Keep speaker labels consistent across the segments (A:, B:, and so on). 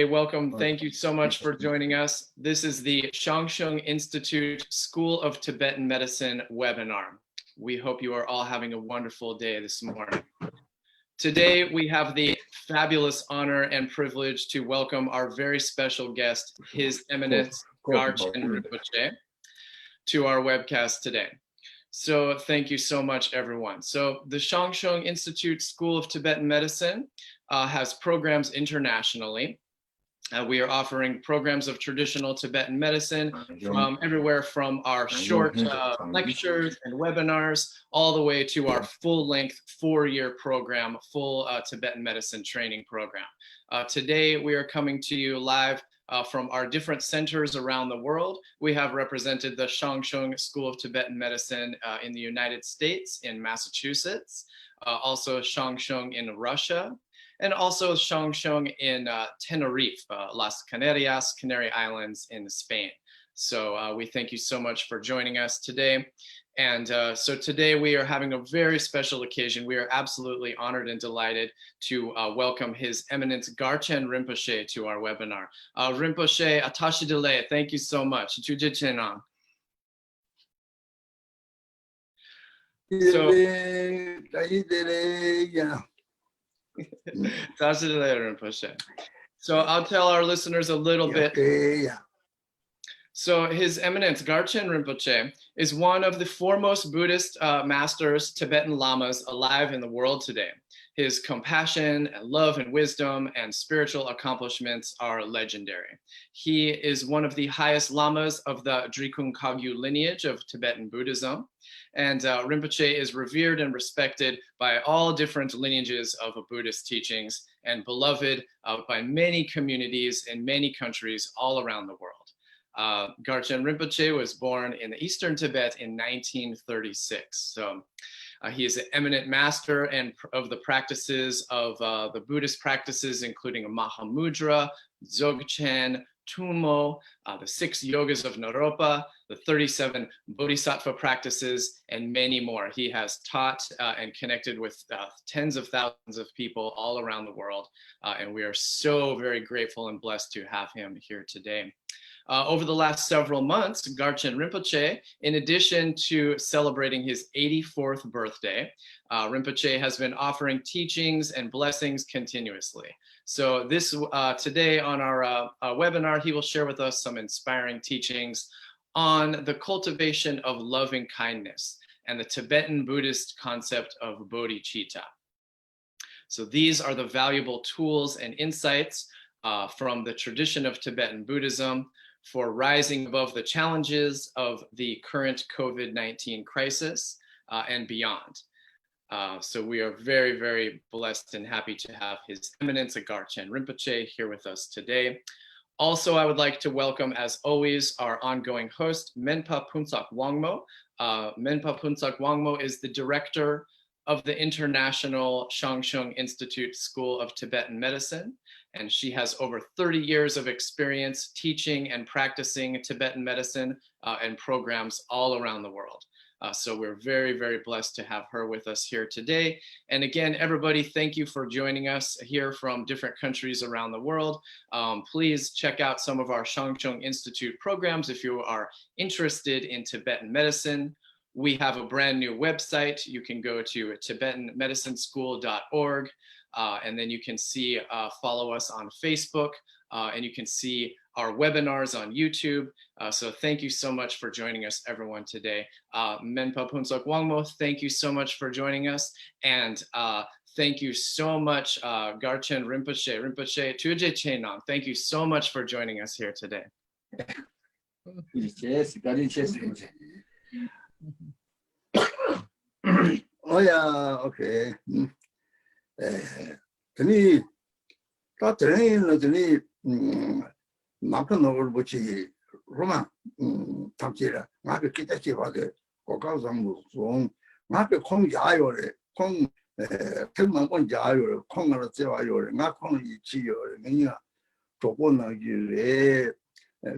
A: Welcome. Thank you so much for joining us. This is the Shang Institute School of Tibetan Medicine webinar. We hope you are all having a wonderful day this morning. Today, we have the fabulous honor and privilege to welcome our very special guest, His Eminence Garchen Rinpoche, to our webcast today. So thank you so much, everyone. So the Shang Institute School of Tibetan Medicine has programs internationally. We are offering programs of traditional Tibetan medicine from everywhere from our short lectures and webinars all the way to our full-length 4-year program, full Tibetan medicine training program. Today, we are coming to you live from our different centers around the world. We have represented the Shang School of Tibetan Medicine in the United States, in Massachusetts, also Shang in Russia, and also Shang in Tenerife, Las Canarias, Canary Islands in Spain. So we thank you so much for joining us today. And so today we are having a very special occasion. We are absolutely honored and delighted to welcome His Eminence Garchen Rinpoche to our webinar. Rinpoche Atashidele, thank you so much. Jujichenan. So I'll tell our listeners a little bit. So His Eminence Garchen Rinpoche is one of the foremost Buddhist masters, Tibetan Lamas alive in the world today. His compassion and love and wisdom and spiritual accomplishments are legendary. He is one of the highest Lamas of the Drikung Kagyu lineage of Tibetan Buddhism. And Rinpoche is revered and respected by all different lineages of Buddhist teachings and beloved by many communities in many countries all around the world. Garchen Rinpoche was born in Eastern Tibet in 1936. So he is an eminent master and of the practices of the Buddhist practices, including Mahamudra, Dzogchen, Tummo, the 6 yogas of Naropa, the 37 Bodhisattva practices, and many more. He has taught and connected with tens of thousands of people all around the world. And we are so very grateful and blessed to have him here today. Over the last several months, Garchen Rinpoche, in addition to celebrating his 84th birthday, Rinpoche has been offering teachings and blessings continuously. So this today on our webinar, he will share with us some inspiring teachings on the cultivation of loving kindness and the Tibetan Buddhist concept of Bodhicitta. So these are the valuable tools and insights from the tradition of Tibetan Buddhism for rising above the challenges of the current COVID-19 crisis and beyond. So we are very, very blessed and happy to have His Eminence Garchen Rinpoche here with us today. Also, I would like to welcome, as always, our ongoing host, Menpa Phuntsog Wangmo. Menpa Phuntsog Wangmo is the director of the International Shang Institute School of Tibetan Medicine, and she has over 30 years of experience teaching and practicing Tibetan medicine and programs all around the world. So we're very, very blessed to have her with us here today. And again, everybody, thank you for joining us here from different countries around the world. Please check out some of our Shang Institute programs if you are interested in Tibetan medicine. We have a brand new website. You can go to tibetanmedicineschool.org, and then you can see, follow us on Facebook, and you can see our webinars on YouTube. So thank you so much for joining us, everyone, today. Menpa Phuntsog Wangmo, thank you so much for joining us. And thank you so much, Garchen Rinpoche, Tuje Chenan. Thank you so much for joining us here today.
B: Oh yeah, okay. Tani ta train la tani nakon overbuchi Roma tamjira ngake kita chiwa de kokao zambu song ngake khong jayo re khong tenman kon jayo re khong la jewa yo re nga khong yi chi yo re nya zobo na yi re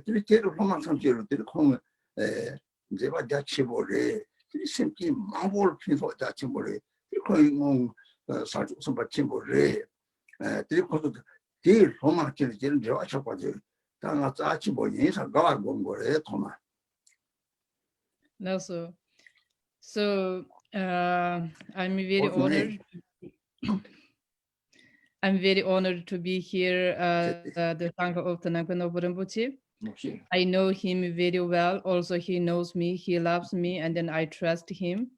B: tiri ke Roma tamjira tiri khong 제가 자치보래 simply 마볼 피서 자치보래 이거는 사주선 받침보래 그리고 디 로마 길지는 저 저거지. 당아 짜치 뭐 인사 가와 본 거래 도마.
C: No, so I'm very honored. I'm very honored to be here, the Sangha of the Nagano Rinpoche. I know him very well. Also, he knows me, he loves me, and then I trust him.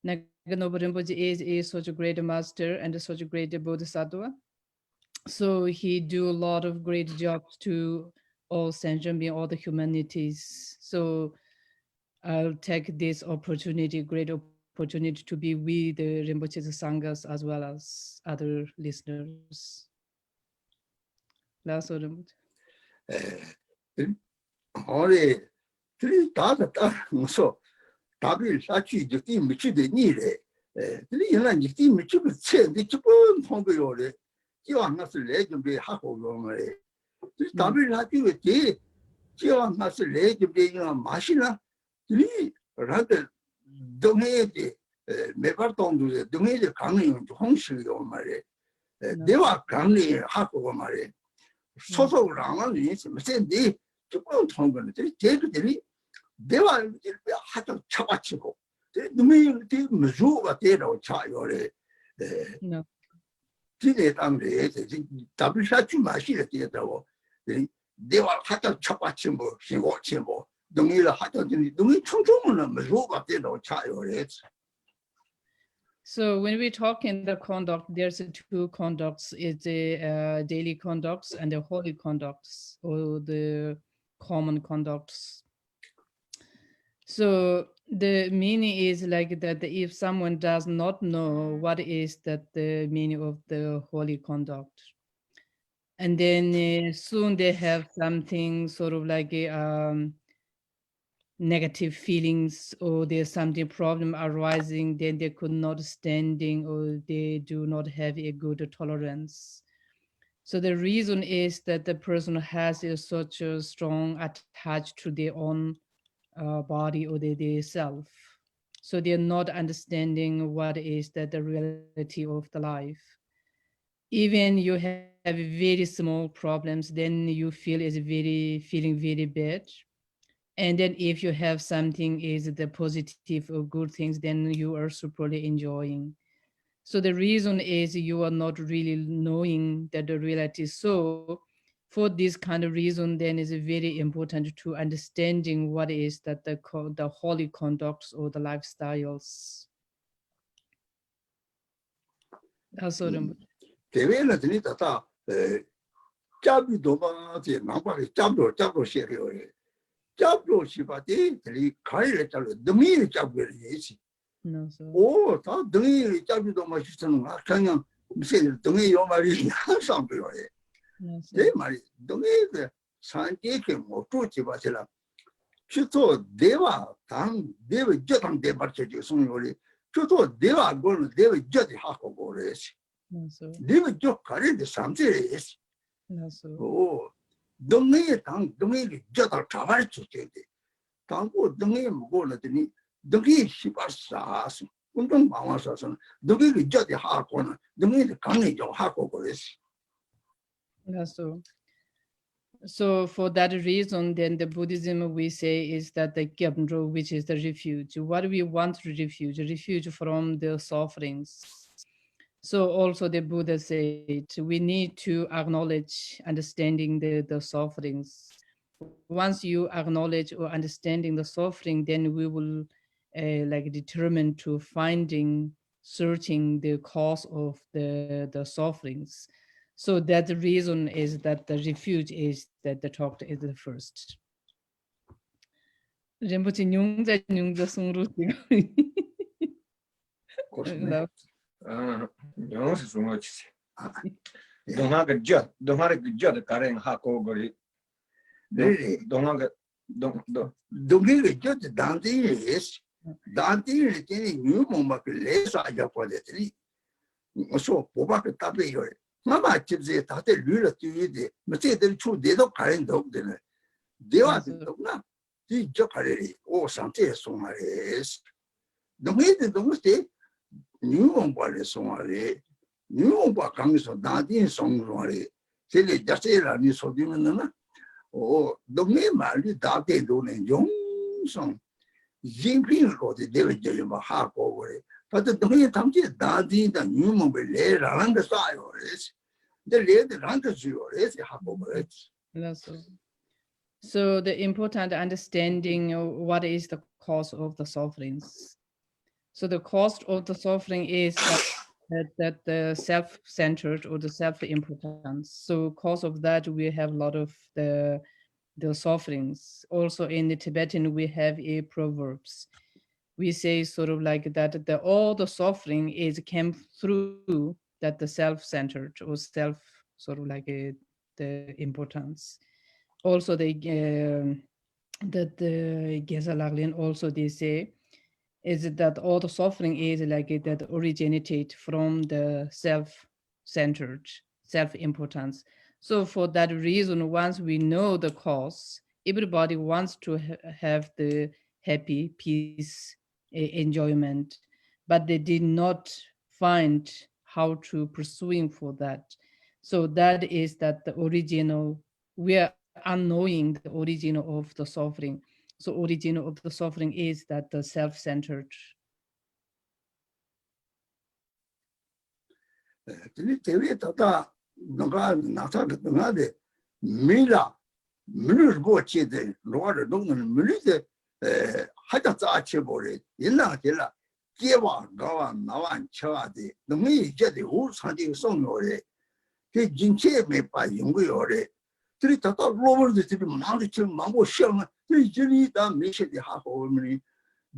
C: Nagano Rinpoche is such a great master and such a great bodhisattva. So he do a lot of great jobs to all sentient, all the humanities. So I'll take this opportunity, great opportunity to be with the Rinpoche's Sanghas as well as other listeners. Last Rinpoche.
B: Ore, three data so Tabi Sachi, the team which they need it. The Inland team which you said the Chipon Pompeyore, you are not the legend be half of long. This Tabi Lati with tea, you are not the legend being a machina. Three rather donate Megaton to the donate coming to Hongshi or Mare. They were coming half of Mare. So around is said they took on Tongan, take it. They were had a chabachico. The main thing, Mazuva, they don't try or
C: No.
B: did it on the double shot machine at the other. They were had a chabachimbo, she watched him. Don't need a hat, don't need Mazuva, they don't try or it.
C: So when we talk in the conduct, there's two conducts: it's the daily conducts and the holy conducts, or the common conducts. So the meaning is like that if someone does not know what is that the meaning of the holy conduct, and then soon they have something sort of like a negative feelings, or there's something problem arising, then they could not standing, or they do not have a good tolerance. So the reason is that the person has such a strong attached to their own body or their self. So they're not understanding what is that the reality of the life. Even you have very small problems, then you feel is feeling very bad. And then if you have something is the positive or good things, then you are superly enjoying. So the reason is you are not really knowing that the reality. So for this kind of reason, then is very important to understanding what is that the holy conducts or the lifestyles. Also,
B: Jablo Shibati, the Kaira, the mean Jabber is.
C: no, so.
B: Oh, the Jabudo Machistan, Kanyam, say the Dungi Yomari, something.
C: No, so.
B: They might donate the Sanjake or Tuchi Vasila. She thought they were done, they were just on the market. She thought they were going, they were just half of Boris.
C: No, so.
B: They were just carrying the something.
C: No, so.
B: Oh. 동네에 동네에 저다 가발치 되게 당고 동네에 먹어라더니 동네 시바사스 운동 방와서서 동네에 저기 하고는 동네에 강에 좀 하고 그랬어.
C: So for that reason, then the Buddhism we say is that the Gyabndro, which is the refuge. What do we want to refuge? Refuge from the sufferings. So also the Buddha said, we need to acknowledge understanding the sufferings. Once you acknowledge or understanding the suffering, then we will like determine to searching the cause of the sufferings. So that the reason is that the refuge is that the talk is the first. Rinpoche nyungja sungru
D: 영어에서 중요하지. 동화가 저 가랭 하고 거리. 동화가
B: 동네에 저기 단디에 단디에 되니 뉴모막 레사 잡아대더니 어서 보바게 답해요. 마마 집에 다들 류를 뛰이데 뭐들 추대도 가랭도 없대네. 대화도나 이저 가래리 오 상태에 송하레스. 동네에 동네 뉴몬과를 송하레 뉴몬과 강에서 나딘 송송하레 세례 자세라니 소디면은 동네 말이 다 되도는 용성 진핑으로도 되게 뭐 하고 그래. 근데 동네 담지 다디다 뉴먼을 내라는 거 싸요. 근데 레드랑 거 줘요. 그래서 하고 그래.
C: So the important understanding of what is the cause of the sufferings. So the cause of the suffering is that the self-centered or the self-importance. So cause of that, we have a lot of the sufferings. Also in the Tibetan, we have a proverbs. We say sort of like that all the suffering is came through that the self-centered or self sort of like the importance. Also that the Geshe-la also they say is that all the suffering is like that originated from the self-centered, self-importance. So for that reason, once we know the cause, everybody wants to have the happy, peace, enjoyment, but they did not find how to pursuing for that. So that is that the original, we are unknowing the origin of the suffering. So origin of the suffering is that the self-centered.
B: 대외 다다 너가 나타가 너가데 미라 미르 고치데 로아르 동는 미르데 하자 자체 버리 일나게라 깨와 가와 나와 쳐아데 너무 이제데 우산지 송요래 그 진체 메파 연구요래 들이 다다 로버드 집이 마음이 좀 마고 시험 이제니 다 미셔디 하고 오면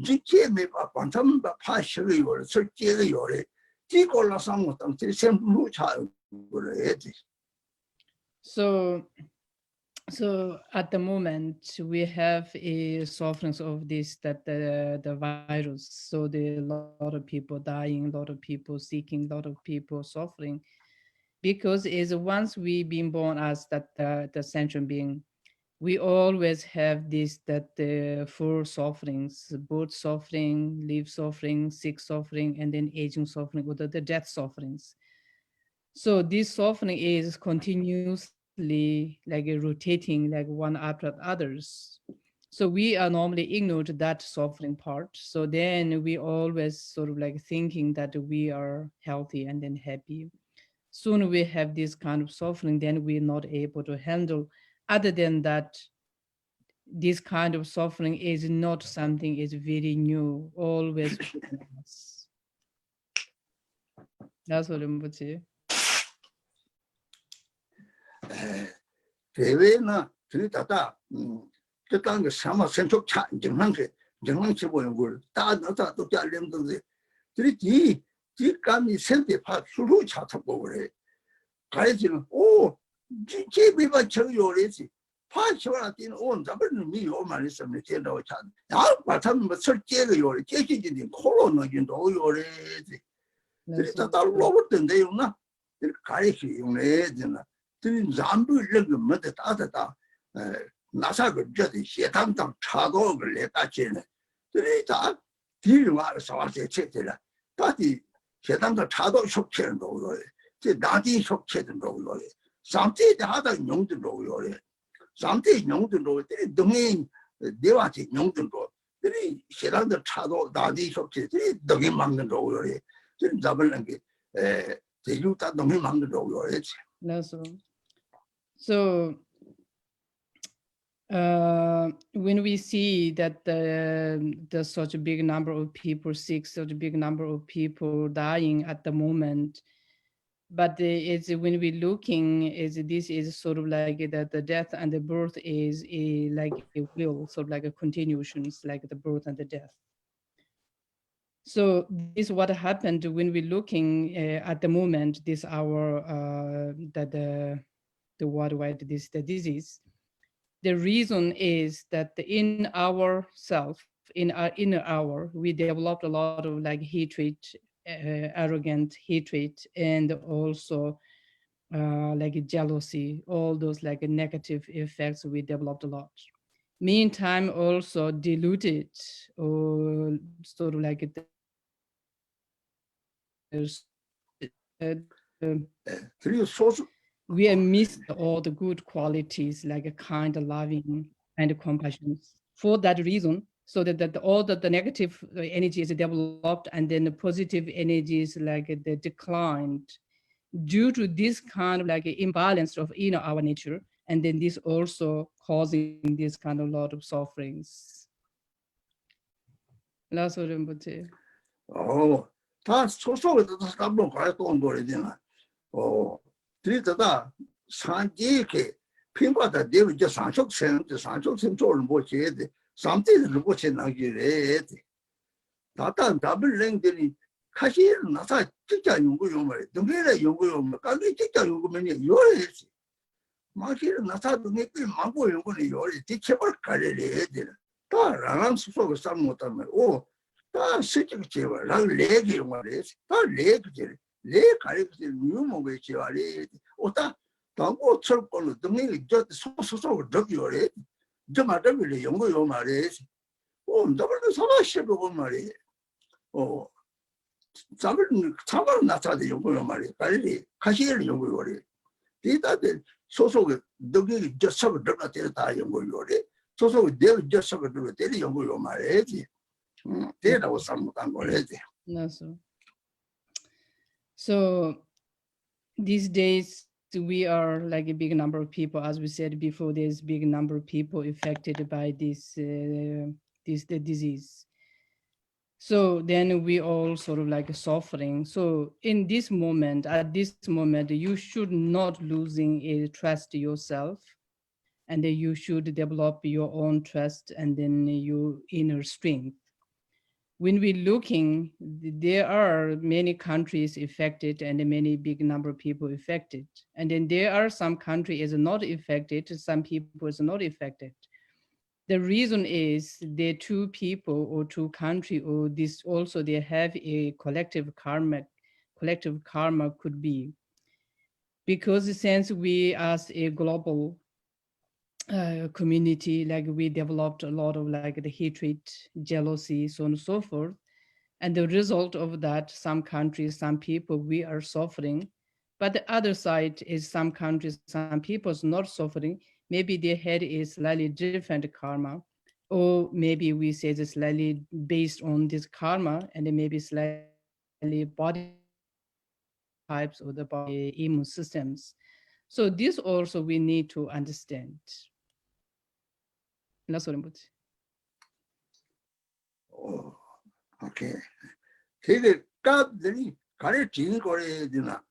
B: 진체 메파 반탐바 파셔요래 설계요래
C: So at the moment we have a sufferance of this, that the virus. So there are a lot of people dying, a lot of people seeking, a lot of people suffering, because is once we been born as that the sentient being, we always have this, that the four sufferings: birth suffering, life suffering, sick suffering, and then aging suffering, or the death sufferings. So this suffering is continuously like rotating, like one after others. So we are normally ignored that suffering part. So then we always sort of like thinking that we are healthy and then happy. Soon we have this kind of suffering, then we're not able to handle. Other than that, this kind of suffering is not something is very new, always with us. That's what Rinpoche.
B: 대외나 들이다다 그딴 거 사마 sentok 차 정상시 보는 걸 다나다 또 잘рем던데 들이 감이 센데 파 수로 차 타고 그래 가야지는 오 집에만 저요래지 파시와라 뛰는 온 잡는 미요 많이 쓰면 제대로 차 바탕 뭐 설계가 요래 깨지지 코로나긴 도 요래지 들이다다 로봇인데요나 가야지 용래잖아 들이 잠도 이런 뭐다 따다다 나사가 저기 시당당 차도를 내다지네 들이 다 뒤와 사와서 체들라 다디 시당당 차도 속체는 거요 제 나디 속체는 거요 상태에 하다 용도 거요 상태 용도 거요 등에 내와지 용도 거 들이 시당당 차도 나디 속체들이 등에 막는 거요 좀 잡을는 게 제주다 등에 막는 거요
C: So when we see that there's such a big number of people sick, such a big number of people dying at the moment, but it's when we're looking, this is sort of like that the death and the birth is like a will, sort of like a continuations, like the birth and the death. So this is what happened when we're looking at the moment, this our the worldwide the disease. The reason is that in our self, in our inner hour, we developed a lot of like hatred, arrogant hatred, and also like jealousy, all those like negative effects we developed a lot. Meantime, also diluted or sort of like
B: 그리고 소수
C: we have missed all the good qualities like a kind, loving, and compassion. For that reason, so that all the negative energy is developed and then the positive energy is like the declined due to this kind of like imbalance of our nature, and then this also causing this kind of lot of sufferings. Last Rinpoche.
B: 다 소속에도 한번 가르쳐 거리잖아. 들이다가 산지에 핀과다 내가 이제 산속생 쪽을 못 해야 돼. 삼대를 못 나기래. 다단 답을 랭들이 사실은 나사 진짜 연구요 말이야. 동네에 연구요 말. 까기 진짜 연구면이 요래지. 마실은 나사 동네 그 망고 연구는 요래. 대체벌 가래래 돼. 다 라랑 소속을 삼 못하면 다 실적 제발 랑 레기 말이야. 다 레기지. 레 가리지 뉴모게 지와리. 오다 당고 철권을 동네 저 소속을 적이요래. 저 맞다밀래 연구요 말이야. 너를 사마시고 말이야. 참을 나타내 연구요 말이야. 빨리 가시를 연구요래. 이다들 소속에 너기 저석을 들어가 때다 연구요래. 소속에 내 저석을 들어가 때리 연구요 말이지. 대라고 삼무단 거래지.
C: So these days we are like a big number of people, as we said before. There's a big number of people affected by this the disease. So then we all sort of like suffering. So in this moment, at this moment, you should not losing trust yourself, and then you should develop your own trust and then your inner strength. When we're looking, there are many countries affected and many big number of people affected. And then there are some countries not affected, some people is not affected. The reason is the two people or two countries or this also they have a collective karma could be. Because since we as a global community, like we developed a lot of like the hatred, jealousy, so on and so forth. And the result of that, some countries, some people, we are suffering. But the other side is some countries, some people is not suffering. Maybe their head is slightly different karma. Or maybe we say it's slightly based on this karma and then maybe slightly body types or the body immune systems. So this also we need to understand.
B: 오케이. 되게 값들이 가래 지인 거래야 되나?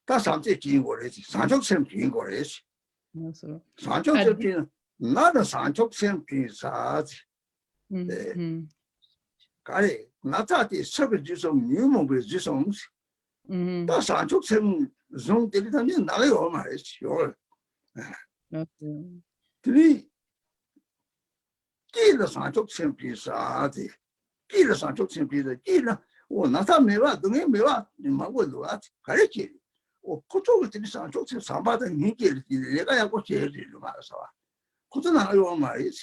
B: 다 삼세 지인 거래지. 산적샘 지인 거래지. 산적샘 지인 나는 산적샘 지사지. 가래 나타디 서비 지성 뉴모베 지성. 다 산적샘 좀 데리다니 나요 말이죠. 들이 끼를 산적샘 지사지. 끼를 산적샘 지사 끼를 나타 매와 동에 매와 막고도 가르치. 그쪽을 들이서 쪽에서 삼바던 인기를 내가 하고 제일 말아서. 그것도 나요 말이지.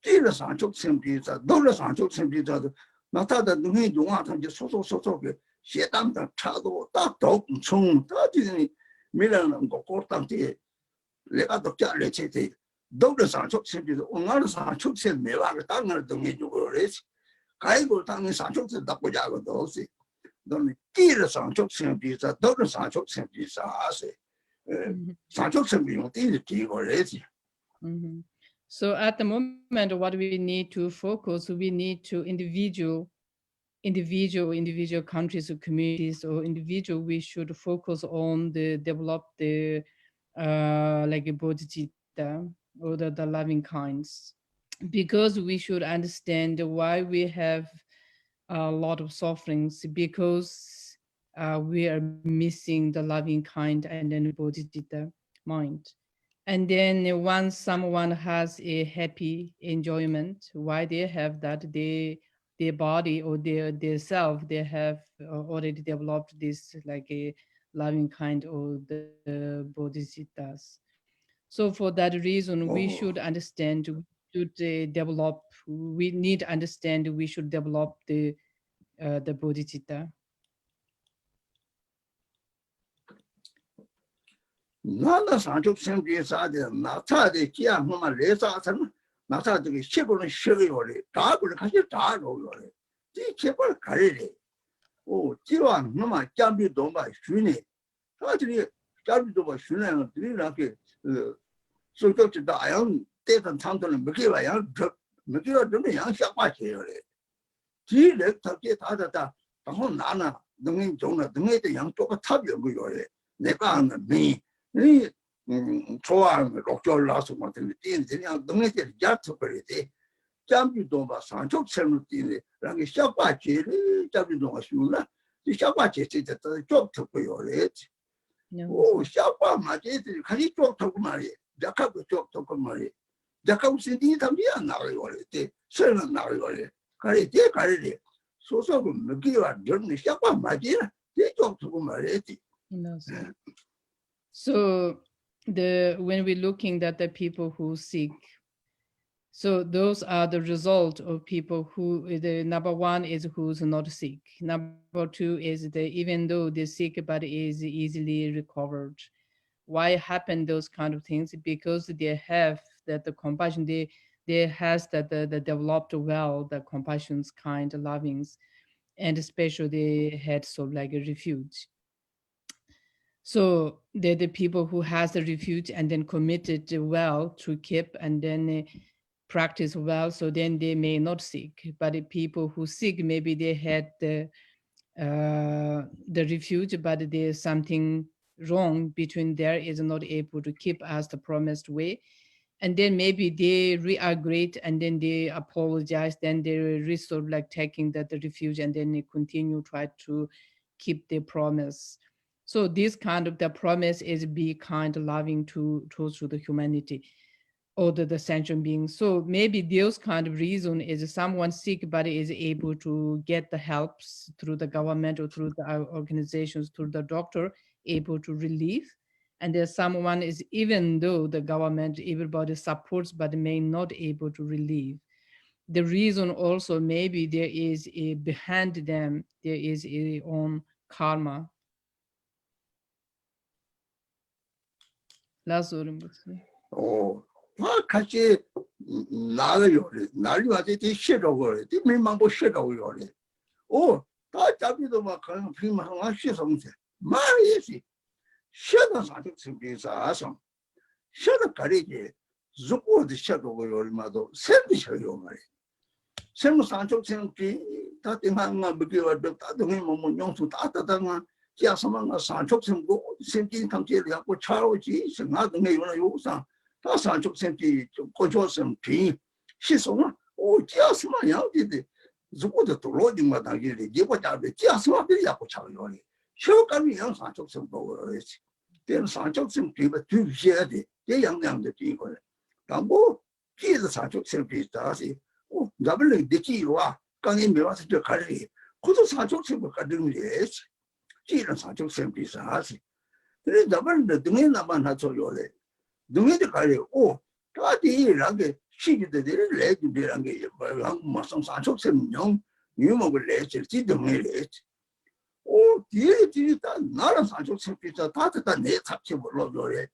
B: 끼를 산적샘 지사, 너를 산적샘 지사도 나타다 동에 용화한테 소소소소게 시담다 차도 딱도 엄청 따지니 밀어는 거 꼬땅때 내가 독자를 제대 너를 산적샘 지사, 오늘 산적샘 매와가 땅을 동에 주고 그랬지. 가이고 땅에 산적샘 닦고 자고도 없이. 너는 끼를 산적샘 지사, 너를 산적샘 지사 하세. 산적샘 비용 띠를 끼고 그랬지.
C: So at the moment, what we need to focus, we need to individual countries or communities or individual, we should focus on the develop the like a Bodhicitta or the loving kinds, because we should understand why we have a lot of sufferings, because we are missing the loving kind and then Bodhicitta mind. And then once someone has a happy enjoyment, why they have that, their body or their self, they have already developed this like a loving kind or the bodhisattvas. So for that reason, we should understand, we should develop, we need to understand, we should develop the bodhicitta.
B: 나나 산적 생기 사대 나타데 기야 뭐만 레사선 나타 저기 시골은 쉬어요래 다불 같이 다 놓요래 이 제발 가리래 오 지와 뭐만 잠비도 막 쉬네 사들이 잠비도 막 쉬는 들이라게 솔직히 아양 때던 상도는 몇 개와 몇 개와 좀 양식과제요래 뒤에 탑게 다다다 방금 나나 능인 종나 능에도 양쪽가 탑이 거요래 내가 하는 미 좋아하는 록졸라서 같은 게 그냥 능에들 야트거리지 잠비도 막 산적처럼 뛰네 라게 샤과지를 잠비도 막 쉬우나 이 샤과지 진짜 쪽 듣고요래 오 샤과 맞이들 같이 쪽 듣고 말이 약하고 쪽 듣고 말이 약하고 신디 담비 안 나와요 그래 설은 나와요 그래 가리지 가리지 소소고 느끼와 저는 샤과 맞이나 쪽 듣고 말이지
C: So when we're looking at the people who seek, so those are the result of people who, the number one is who's not sick. Number two is even though they're sick, but is easily recovered. Why happen those kind of things? Because they have that the compassion, they has that the developed well, the compassion's kind lovings, and especially they had so like a refuge. So they're the people who has the refuge and then committed well to keep and then practice well. So then they may not seek. But the people who seek, maybe they had the refuge, but there's something wrong between there is not able to keep as the promised way. And then maybe they re-agree and then they apologize, then they restore like taking that the refuge and then they continue try to keep their promise. So this kind of the promise is be kind, loving to the humanity or the sentient beings. So maybe those kind of reason is someone sick but is able to get the helps through the government or through the organizations, through the doctor, able to relieve. And there's someone is even though the government, everybody supports, but may not able to relieve. The reason also maybe there is a behind them, there is a own karma. Last
B: 오, 같이 나가요. 날이 와서 이 싫어고, 이 민망고 싫어고요. 오, 다 잡기도 막 그냥 비만한 시성세. 말이지. 싫어 사실 준비해서 싫어 가리지. 죽고도 싫어고요. 얼마도 샘도 싫어요 말이. 샘 산쪽 생기 다 땡한가 먹기와 다 동이 뭐 용수 다 따다가 지하서만 산쪽 생고 생긴 상태를 갖고 차오지 생각도 내요나 요상 다 산쪽 생기 고조선 비 시송은 오 지하서만 양지데 죽고도 돌로딩마 당기리 예보자데 지하서만 비 갖고 차오요니 쇼감이 양 산쪽 생고 그러지 된 산쪽 생비가 뒤셔야 돼 양양도 뒤고 당고 기도 산쪽 생비 다시 오 잡을래 되지와 강에 메와서 저 가리 고도 산쪽 생고 가는 게 지는 산쪽 생비 사시 그래 잡을래 등에 나만 하죠요래 등에도 가리 오 다디라게 시기들을 내주리란 게 뭐야 산쪽 생명 유목을 내줄 지등에 내지 오 뒤에 다 나라 산쪽 생비 다다 내 잡지 몰라줘래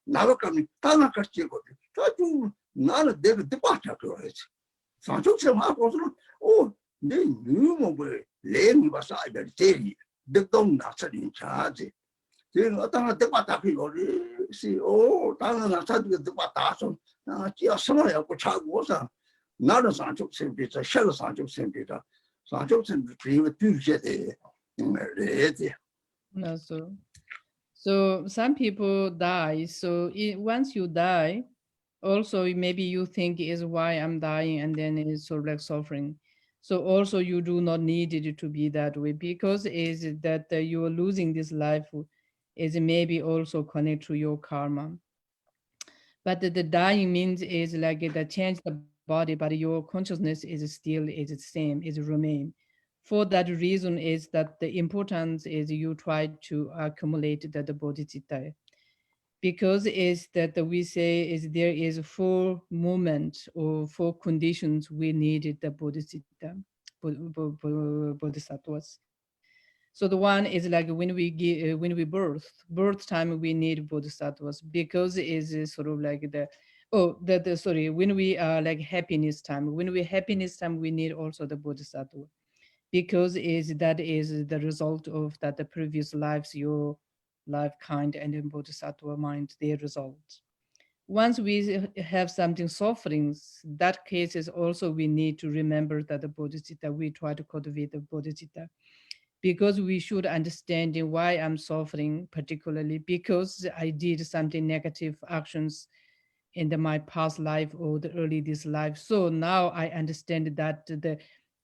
B: 나가까지 땅아까지 다좀 나는 내가 뜻밖에 그러지 산속생하고서는 내 유목을 내는 거 사이버 제리 득동 나서린 차지 지금 어떤 뜻밖에 그러지 다른 나서도 뜻밖에 나 지야 ସମ어야고 차고서 나는 산속생비자 셔 산속생비자 산속생비 비ව 뒤제대 레지
C: So some people die. So once you die, also maybe you think is why I'm dying and then it's sort of like suffering. So also you do not need it to be that way because is that you are losing this life is maybe also connect to your karma. But the dying means is like the change the body, but your consciousness is still is the same, is remain. For that reason is that the importance is you try to accumulate the bodhicitta because is that we say is there is 4 moments or 4 conditions we needed the bodhicitta bodhisattvas. So the one is like when we give, when we birth time, we need bodhisattvas because it is sort of like when we are like happiness time, when we happiness time, we need also the bodhisattva because that is the result of that the previous lives, your life kind and then bodhisattva mind, their result. Once we have something sufferings, that case is also we need to remember that the bodhicitta, we try to cultivate the bodhicitta because we should understand why I'm suffering, particularly because I did something negative actions in my past life or the early this life. So now I understand that the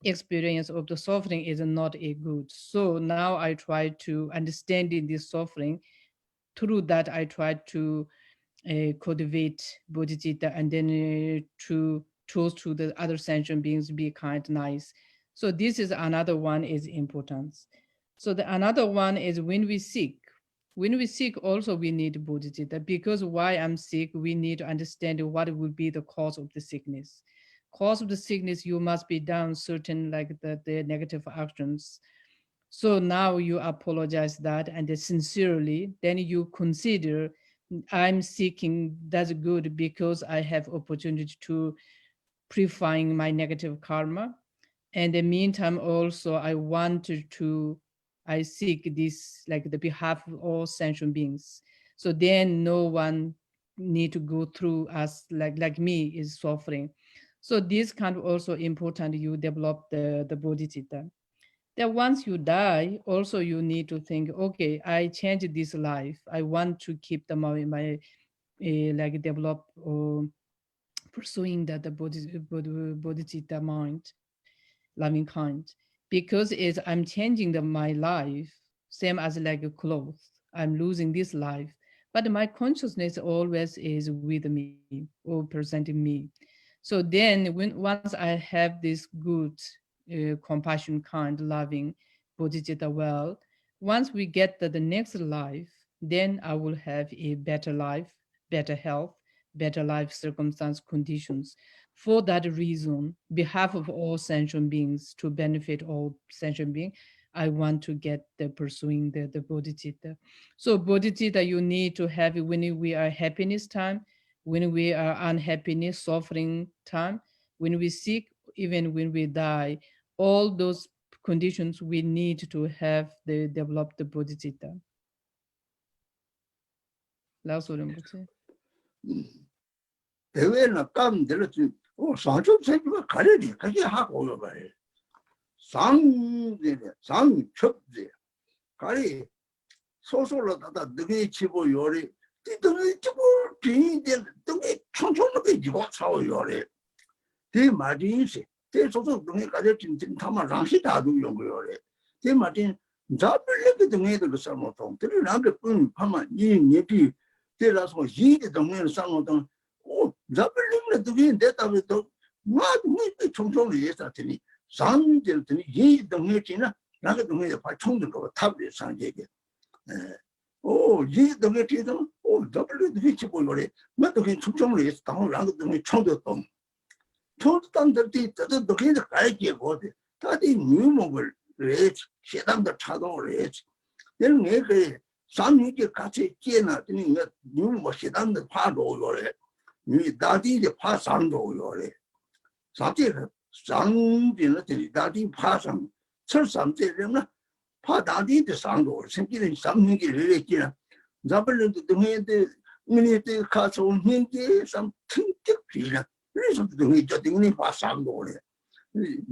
C: experience of the suffering is not a good. So now I try to understand in this suffering. Through that, I try to cultivate bodhicitta and then to choose to the other sentient beings, be kind, nice. So this is another one is importance. So the another one is when we seek. When we seek, also we need bodhicitta because why I'm sick, we need to understand what will be the cause of the sickness. Cause of the sickness, you must be done certain like the negative actions. So now you apologize that and sincerely, then you consider I'm seeking that's good because I have opportunity to purifying my negative karma. And in the meantime, also I wanted to, I seek this like the behalf of all sentient beings. So then no one need to go through as like me is suffering. So this kind of also important you develop the bodhicitta. That once you die, also you need to think, okay, I changed this life. I want to keep my like develop or pursuing the bodhicitta mind, loving kind, because is I'm changing my life, same as like a cloth. I'm losing this life, but my consciousness always is with me or presenting me. So then when once I have this good compassion, kind, loving bodhicitta well, once we get to the next life, then I will have a better life, better health, better life circumstance conditions. For that reason, behalf of all sentient beings, to benefit all sentient beings, I want to get the pursuing the bodhicitta. So bodhicitta you need to have it when we are happiness time, when we are unhappiness, suffering time, when we seek, even when we die, all those conditions we need to have the develop the bodhicitta. Last one, Rinpoche.
B: 대회는 까면 상좀 생기면 가려니 그게 하고 오요바래 상되네 상첩제 가리 소소로 다다 너희 치고 요리 너희 치고 비인데 너희 총총하게 이거 사오 요리 대 마딘시 대 소소 너희 가져 진짜 타마 장시 다도 용거요리 대 마딘 잡을래게 너희들 그 사람도 들이 남게 뿐 파마 이 얘기 대라서 이게 너희들 상어도 오 잡을래게 너희 대답도 뭐도 뭐 총총을 예사더니 상들더니 이 너희들이나 나가 너희들 봐 총들 거 탑에 상제게 오, 이 동네에서 오, 더블로 뒤치 보려래. 뭐도 그 충청을 해서 당을 나도 동네 총도동. 총도단들이 저도 동네에 가야지 거든. 다들 뉴목을 왜 시당도 차도를 해. 얘는 그 삼육이 같이 깨나 되는 거 뉴목 시당도 파도 요래. 이 다디의 파상도 요래. 사실 상빈들이 다디 파상 철삼제는 파다디의 상도 생기는 삼육이를 했지나 잡을래도 동해에 문에도 가서 오는 게 참 특별히나 그래서 동해 저 등이 파상도 그래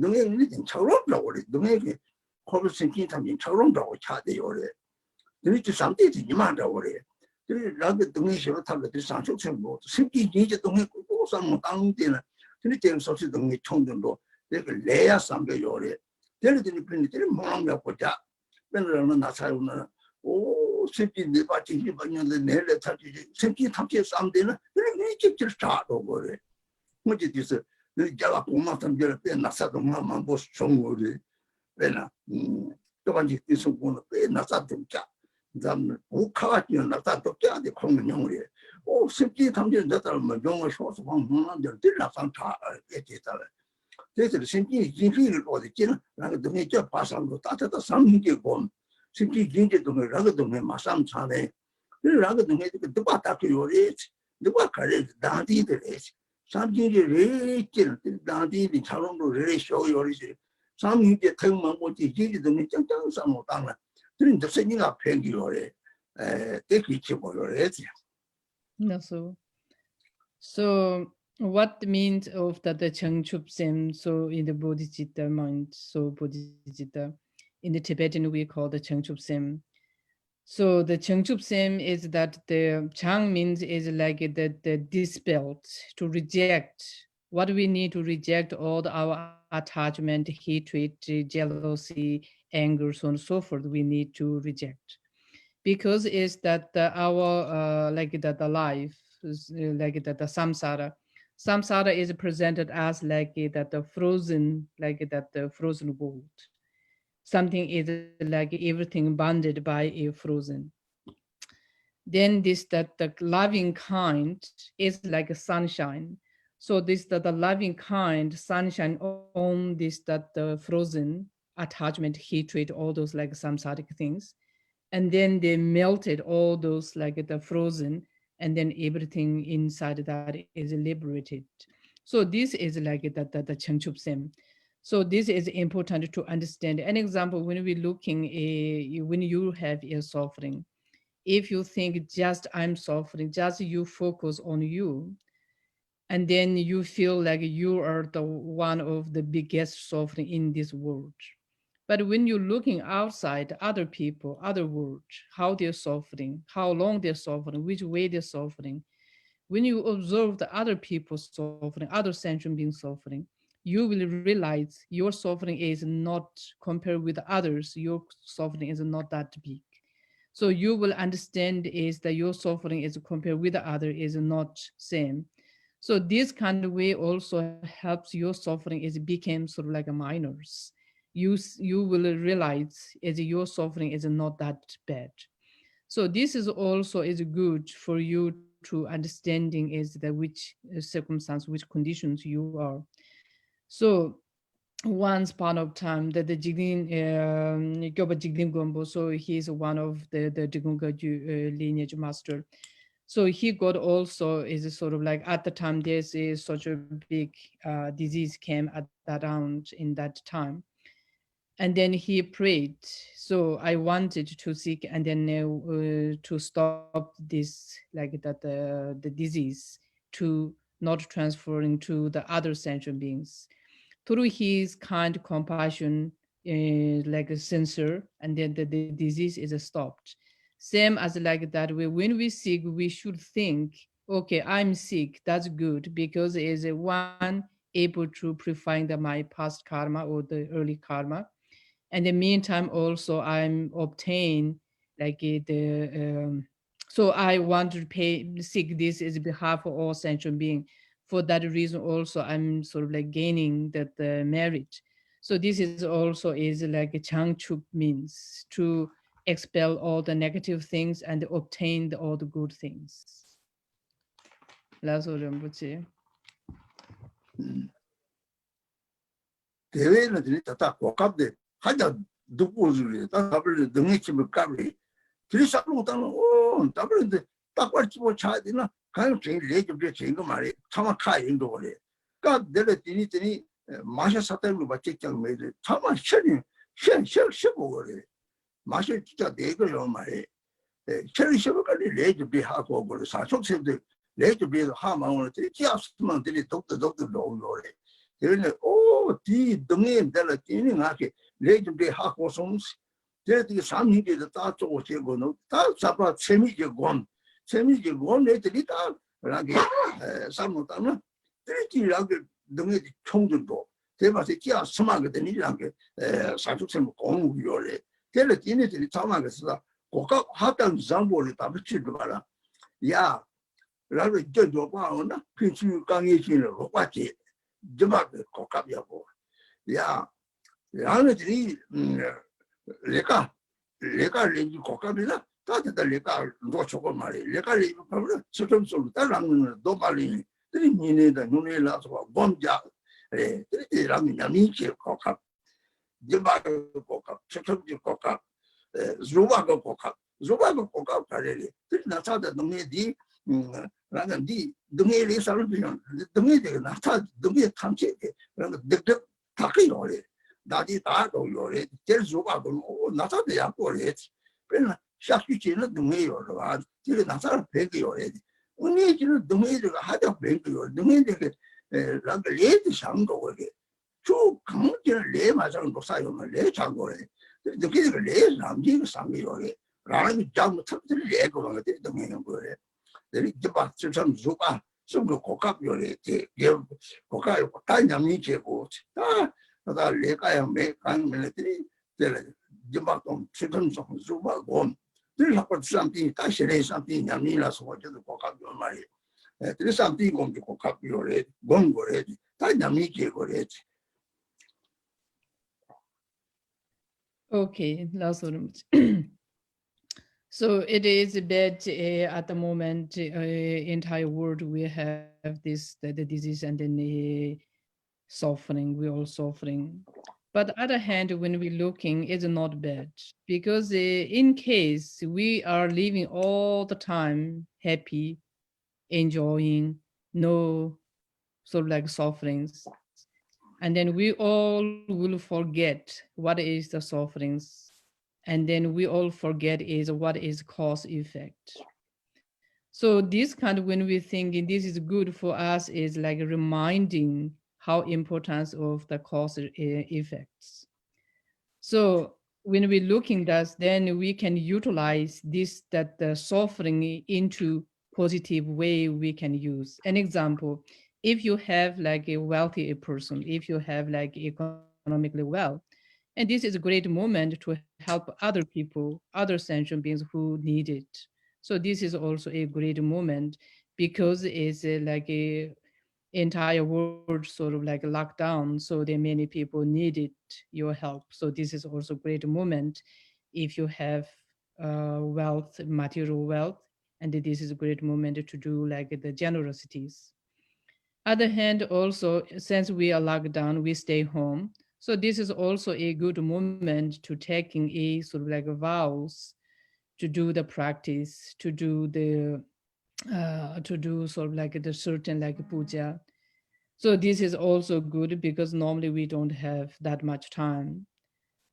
B: 동해는 처럼라고 그래 동해에 거기 생긴 사람이 처럼라고 차대요 그래 그렇지 상대도 이만하고 그래 그래 나도 동해에서 타고 상속성 뭐 생긴 이제 동해 고상 땅때는 그렇게 소시 동해 총들도 내가 레야 상대요 그래 데리더니 빈들이 뭐랑 보자 맨날 나사로는 오 새끼 내 바지 입었는데 내래 타지 새끼 탑게 쌈되는 그런 직접 자도 그래 뭐지 뒤서 내가 고마웠던 게 나사도 마만 뭐 정거리 왜나 또한지 뒤서 보는 게 나사도 자 그다음에 우카가 나사도 자데 공룡이 오 새끼 탐지 나사를 뭐 용어 쇼스 방문한들 들나상 다 깨지다 그래서 생기 진실을 어디지는 나도 동네 저 파상도 따뜻한 상인이 본 simply ginger to me, rather than my son, rather than the water to your age, the water is dandy the race. Some ginger really kill dandy in Chalon to really show your age. Some you get 10 months what you ginger to me, some more down. During the sending up pengy or take it for your age.
C: No, so what means of that the Changchup Sem, so in the Bodhicitta mind, so Bodhicitta, in the Tibetan we call the Changchup Sem. So the Changchup Sem is that the Chang means is like the dispelled, to reject. What we need to reject all our attachment, hatred, jealousy, anger, so on and so forth, we need to reject. Because is that our like that the life is like that the samsara is presented as like that the frozen, like that the frozen world. Something is like everything bounded by a frozen. Then this that the loving kind is like a sunshine. So this that the loving kind sunshine on this that the frozen attachment, hatred, all those like samsaric things, and then they melted all those like the frozen, and then everything inside that is liberated. So this is like the Changchup Sem. So this is important to understand. An example, when we're looking when you have a suffering, if you think just I'm suffering, just you focus on you, and then you feel like you are the one of the biggest suffering in this world. But when you're looking outside, other people, other world, how they're suffering, how long they're suffering, which way they're suffering, when you observe the other people suffering, other sentient beings suffering, you will realize your suffering is not, compared with others, your suffering is not that big. So you will understand is that your suffering is compared with the other is not same. So this kind of way also helps your suffering is became sort of like a minors. You will realize is your suffering is not that bad. So this is also is good for you to understanding is that which circumstance, which conditions you are. So once upon of time that the Jigdin Gyoba Jigdin Gombo, so he's one of the Digunga lineage master. So he got also is a sort of like at the time there's is such a big disease came at that round in that time, and then he prayed. So I wanted to seek and then to stop this like that the disease to not transferring to the other sentient beings through his kind compassion, like a sensor, and then the disease is stopped. Same as like that, when we sick, we should think, okay, I'm sick, that's good, because it is one able to purifying my past karma or the early karma. And in the meantime, also I'm obtain like so I want to pay seek this is behalf of all sentient being. For that reason, also I'm sort of like gaining that merit. So this is also is like a changchup means to expel all the negative things and obtain all the good things. 라소 렘부치.
B: 대회는 다 고갑대 하자 듣고들이 다 답을 능히 집을 까리 들이 싸우고다는 답을인데 딱발 집어 차야 되나 가요 제일 레집에 제일 거 말이 차마 카인도 그래 까 내가 뒤니 마셔 사다로 받겠장 매들 차마 셔 그래 마셔 진짜 내거요 말이 셔까지 레집에 하고 그래 사속세들 레집에 하마원을 지압스만 들이 독도 놓으래 그러네 뒤 등에 달라 뛰는 하게 레집에 하고 somos desde samhige da to chego no ta sapa semije gon 애들이 다 라게 삼노다나 들이라게 등에 총들도 대바세 기아 스마게 되니라게 사축sem 공우요래 걔네 얘네들이 참아겠어 고가 하던 잠보를 다 붙이도 봐라 야 라고 저도 봐오나 피치 강의진을 고까지 저막 고갑이고 야 야네들이 내가 렌지 고갑이나 다들 내가 놓쳐고 말이 내가 이거 바로 수점수로 따라가는 도 말이 들이니네다 눈에 나서 범자 들이라면 야미치 고갑 저막 고갑 수점주 고갑 Zubaga Kokap Kareli, Nata the Dumedi, Rangandi, Dumeli Salvation, Dumedi, Nata, Dumi Tamche, the Taki, Dadi Tago, Yore, Tel Zubago, Nata the Apolet, Pena Shakichina Dumi or till Nata Peggy already. We need to Dumi the Hada Peggy or Dumi the late Shang already. Two come to lay my son beside on the late Chango. The kid is Namji Sami or Rami jumped to the leg on the meaning of it. There is about some Zuba, some cock up your give Coca, Tanya boat. Ah, that lake I am make military, the Jimbat on chickens of Zuba gone. There is something, Tashi something, Yamilas wanted to cock up your money. There is something going to cock up your head, gone already. Tanya Michi or it.
C: Okay, last one. So it is bad at the moment. Entire world we have this the disease and then suffering. We all suffering. But on the other hand, when we're looking, it's not bad because in case we are living all the time happy, enjoying, no sort of like sufferings, and then we all will forget what is the sufferings, and then we all forget is what is cause effect. So this kind of when we thinking this is good for us is like reminding how importance of the cause effects. So when we're looking at, then we can utilize this that the suffering into positive way we can use. An example, if you have like a wealthy person, if you have like economically well, and this is a great moment to help other people, other sentient beings who need it. So this is also a great moment because it's like a entire world sort of like locked down, so there many people needed your help. So this is also a great moment if you have wealth, material wealth, and this is a great moment to do like the generosities. Other hand, also since we are locked down, we stay home. So this is also a good moment to taking a sort of like vows to do the practice, to do sort of like the certain like puja. So this is also good because normally we don't have that much time.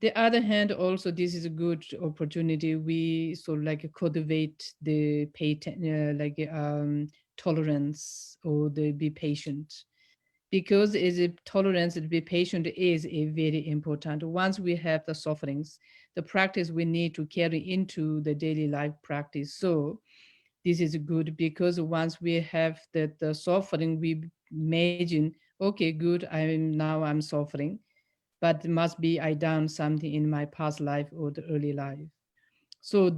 C: The other hand, also this is a good opportunity. We sort of like cultivate the tolerance or the be patient, because is a tolerance and be patient is a very important. Once we have the sufferings, the practice we need to carry into the daily life practice. So this is good because once we have the suffering, we imagine, okay, good, I'm suffering, but must be I done something in my past life or the early life. So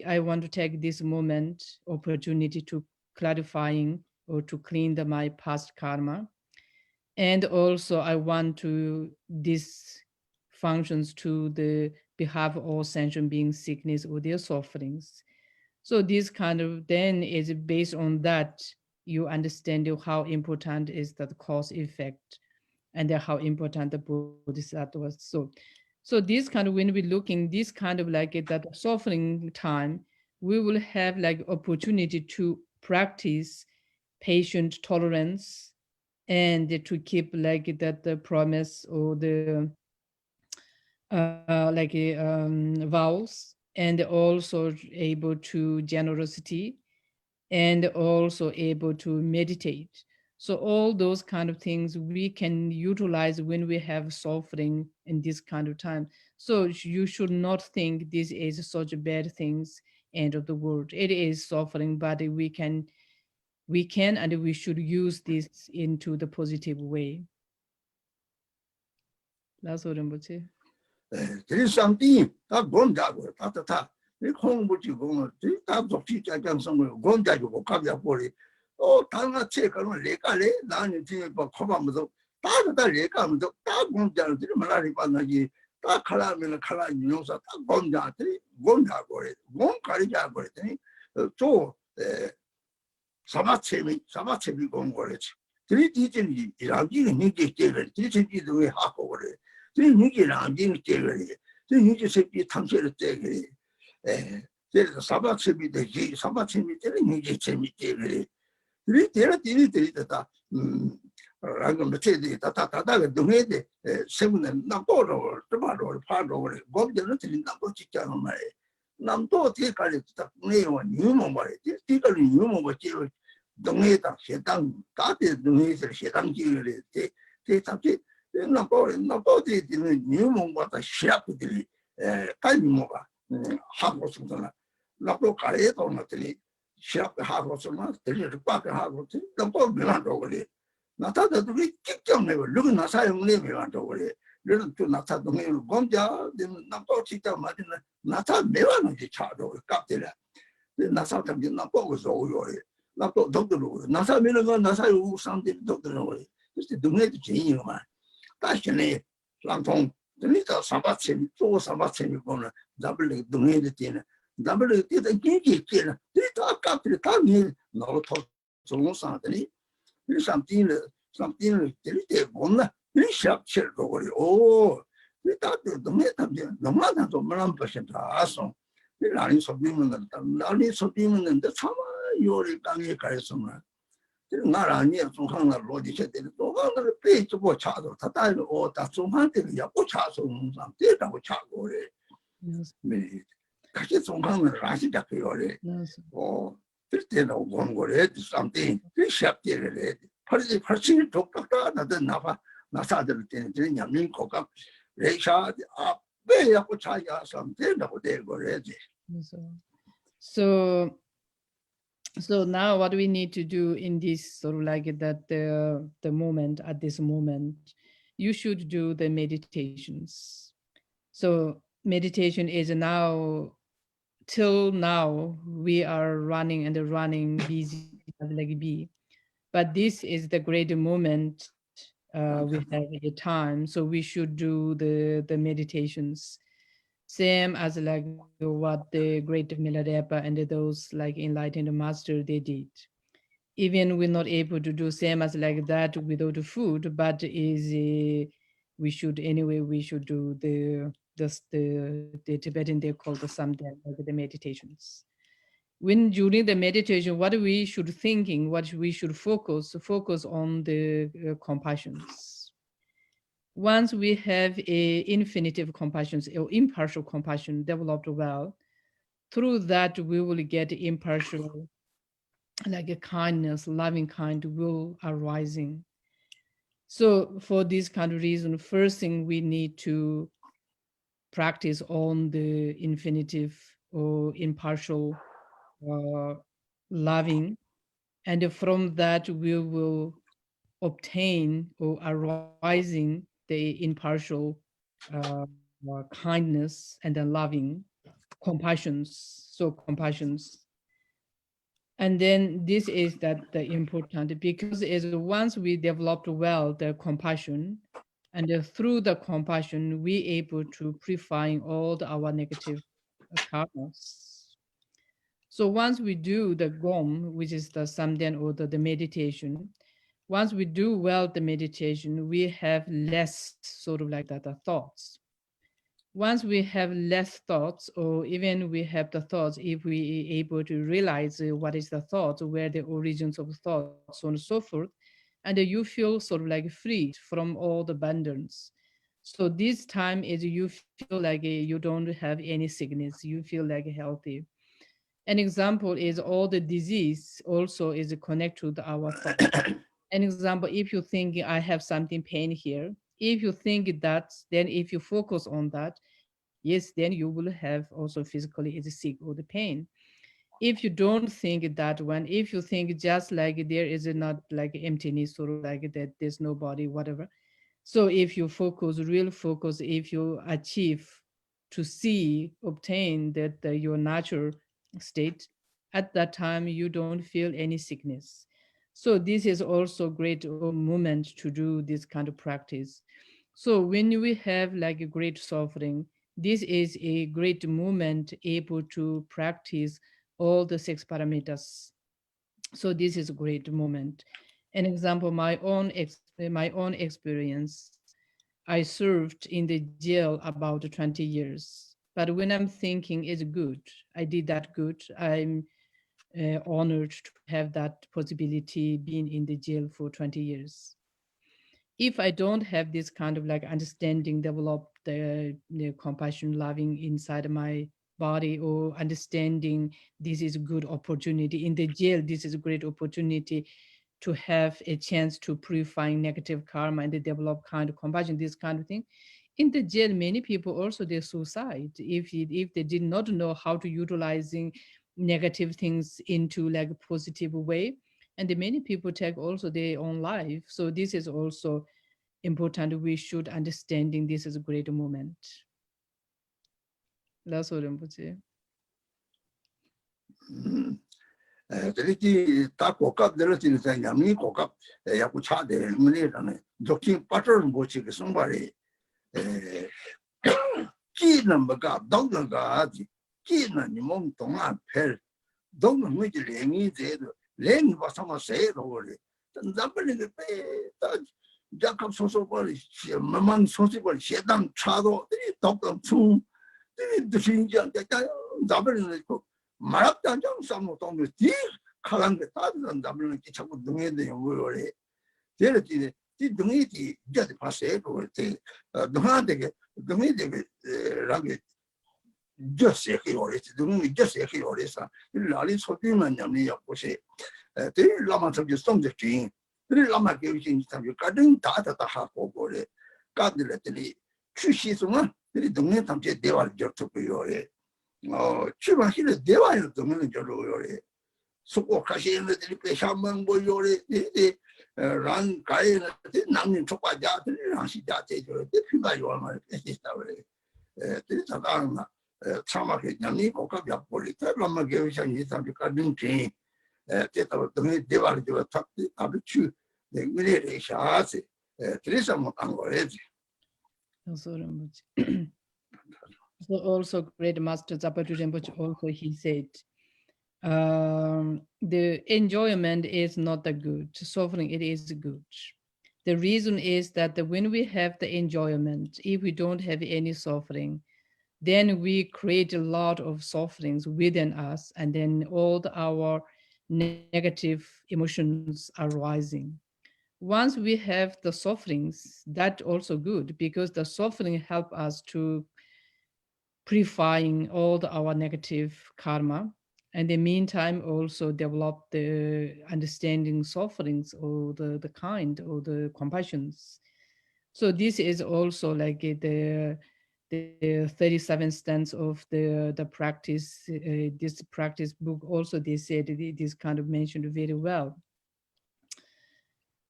C: I want to take this moment, opportunity to clarifying or to clean my past karma. And also I want to this functions to the behalf of all sentient beings sickness or their sufferings. So this kind of then is based on that you understand how important is that cause effect, and how important the Bodhisattva was. So this kind of when we looking this kind of like that suffering time, we will have like opportunity to practice patient tolerance and to keep like that the promise or the vows, and also able to generosity, and also able to meditate. So all those kind of things we can utilize when we have suffering in this kind of time. So you should not think this is such bad things, end of the world. It is suffering, but we can and we should use this into the positive way. That's what I'm saying.
B: There is something that gone that way. That they come with you going. That the teacher can somewhere gone that you go come there for it. Oh, Tana check on Leka, Nan, but Kobam. That Leka, that gone down to the Malari Panaji, that Kalam and Kala, you know, that gone down, gone that way, gone Karija for it. So, Samachevi gone for it. Three teaching, I'm giving you get it. Teaching you the way half over it. Three Niki, I'm giving it. 유지 세비 탐지를 때그래 제가 사바체비 되지 사바체비 때는 유지 재미 때그래 이 때라 들이다 라고 메시지 다다다가 동해대 세분은 나보러 저바로 파로 거기는 들린다 거 진짜는 말이야 남도 뒤까지 딱 내용 유모 말이야 뒤까지 유모 뭐지로 동해다 세당 다들 동해에서 세당 지를 때 답지 나보디 되는 유모보다 시합들이 깔미모가 하고 싶잖아 나도 가래도 나들이 시합 하고 싶으면 들을 밖에 하고 나도 밀어도 그래 나타도 그게 직접내고 누구 나사용 내면도 그래 그래서 또 나타 동행을 검자 나도 직접 맞는 나타 매화는지 차도 깝들라 나사 también tampoco soy yo 나도 doctor 나사 미는 건 나사 요 상대 doctor 그래 그래서 동네도 제인이 말 다시네 랑통 들리다 사바체 또 사바체 거는 잡을 동네도 되는 잡을 때도 기기 있잖아 들다 깝들 다니 너도 좋은 상들이 이 something 들때 뭔가 이 샵체로 그래 오 일단도 동네 también 너무나 좀 말한 퍼센트 아서 나니 소비는 나니 소비는 참 요리 강에 가서만 나라니 중앙나 로디체들 도가는 페이스북 차도 다다는 오다 중앙들 야고 차서 항상 대다고 차고 그래 네 같이 중앙은 라시다 그래 오 그때는 온 거래 something 그 샵들에 벌써 벌써 독특하다 나도 나사들 때는 냠님 거가 레샤 왜 야고 차야 something하고 될 거래지
C: So now what we need to do in this sort of like that the moment at this moment, you should do the meditations. So meditation is now, till now, we are running and running busy like bee. But this is the great moment we have a time. So we should do the meditations. Same as like what the great Milarepa and those like enlightened master they did. Even we're not able to do same as like that without food, but we should anyway. We should do the Tibetan they call the samdhan, like the meditations. When during the meditation, what we should thinking, what we should focus on the compassions. Once we have a infinitive compassion or impartial compassion developed well, through that we will get impartial, like a kindness, loving kind will arising. So for this kind of reason, first thing we need to practice on the infinitive or impartial loving, and from that we will obtain or arising the impartial kindness and then loving compassions. So compassions. And then this is that the important, because is once we developed well the compassion, and through the compassion we able to purifying all our negative karmas. So once we do the GOM, which is the samdhan or the meditation, once we do well the meditation, we have less sort of like that the thoughts. Once we have less thoughts, or even we have the thoughts, if we able to realize what is the thought, where the origins of thoughts, so on and so forth, and you feel sort of like freed from all the burdens. So this time is you feel like you don't have any sickness, you feel like healthy. An example is all the disease also is connected to our thought. An example, if you think I have something pain here, if you think that, then if you focus on that, yes, then you will have also physically is sick or the pain. If you don't think that one, if you think just like there is not like emptiness or like that there's no body, whatever. So if you focus, real focus, if you achieve to see, obtain that your natural state, at that time you don't feel any sickness. So this is also great moment to do this kind of practice. So when we have like a great suffering, this is a great moment able to practice all the 6 parameters. So this is a great moment. An example, my own experience. I served in the jail about 20 years. But when I'm thinking it's good, I did that good, I'm honored to have that possibility being in the jail for 20 years. If I don't have this kind of like understanding, develop the compassion, loving inside my body, or understanding this is a good opportunity in the jail, this is a great opportunity to have a chance to purify negative karma and develop kind of compassion, this kind of thing. In the jail, many people also they suicide if they did not know how to utilizing negative things into like a positive way, and many people take also their own life. So this is also important. We should understanding this is a great moment. That's what I'm saying.
B: 그렇지 다 고갑 들었으니까 양이 고갑 야구 차대 문제라네 적진 빠져를 못 치게 성발이 끼는 뭐가 동네가 끼는 몸 동안 펠 동네 뭐지 랭이 제도 랭이 와서만 세로 그래 남들이 빼다 약간 소소벌이 만만 소소벌 시당 차도 독도 충 드신장 남들이 말합단장 싸모 동네 뒤 가는 게 다른 남들은 자꾸 등에 대한 거래 제르지 이 등이 뒤 이제 봤어요 그때 너한테 등이 되게 라게 just 해요래 등이 just 해요래서 라리 소비만 냠니 옆에 대 라마 저기 성적인 그 라마 교육인 사람 가든 다다 하고 거래 가들들이 취시송은 이 등에 담제 대화를 접촉해요래 출발실에 대화를 듣는 저로요래 수고 가시는 들이 배샤만 보요래 란 가에는 남님 촉과자들이랑 시자제죠 대표가 요말 했다고래 들이다가 참하게 냠니 고갑이 버리다 라마 교육이 사람들과 능지 대답을 등에 대화를 좀 답을 주 내밀에 샤세 그래서 못한 거예요.
C: So also great master Zapatu Rinpoche also he said, the enjoyment is not the good, suffering it is good. The reason is that when we have the enjoyment, if we don't have any suffering, then we create a lot of sufferings within us, and then all our negative emotions are rising. Once we have the sufferings, that's also good, because the suffering help us to purifying all our negative karma, and in the meantime also develop the understanding sufferings or the kind or the compassions. So this is also like the 37 stands of the practice, this practice book also they said this kind of mentioned very well.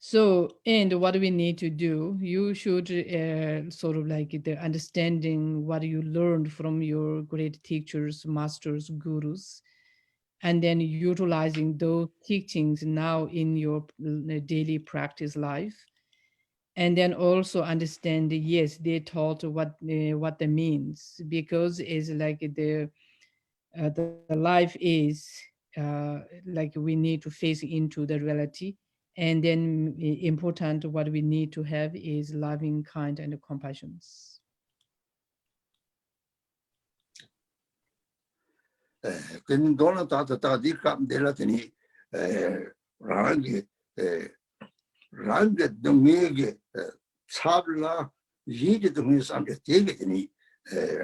C: So, and what we need to do, you should sort of like the understanding what you learned from your great teachers, masters, gurus, and then utilizing those teachings now in your daily practice life. And then also understand, yes, they taught what that means, because it's like the life is like we need to face into the reality. And then important what we need to have is loving, kind, and compassion.
B: 그는 돈을 다 디감 데라더니 랑게 동에게 차블라 이게 동에 삼게 되게더니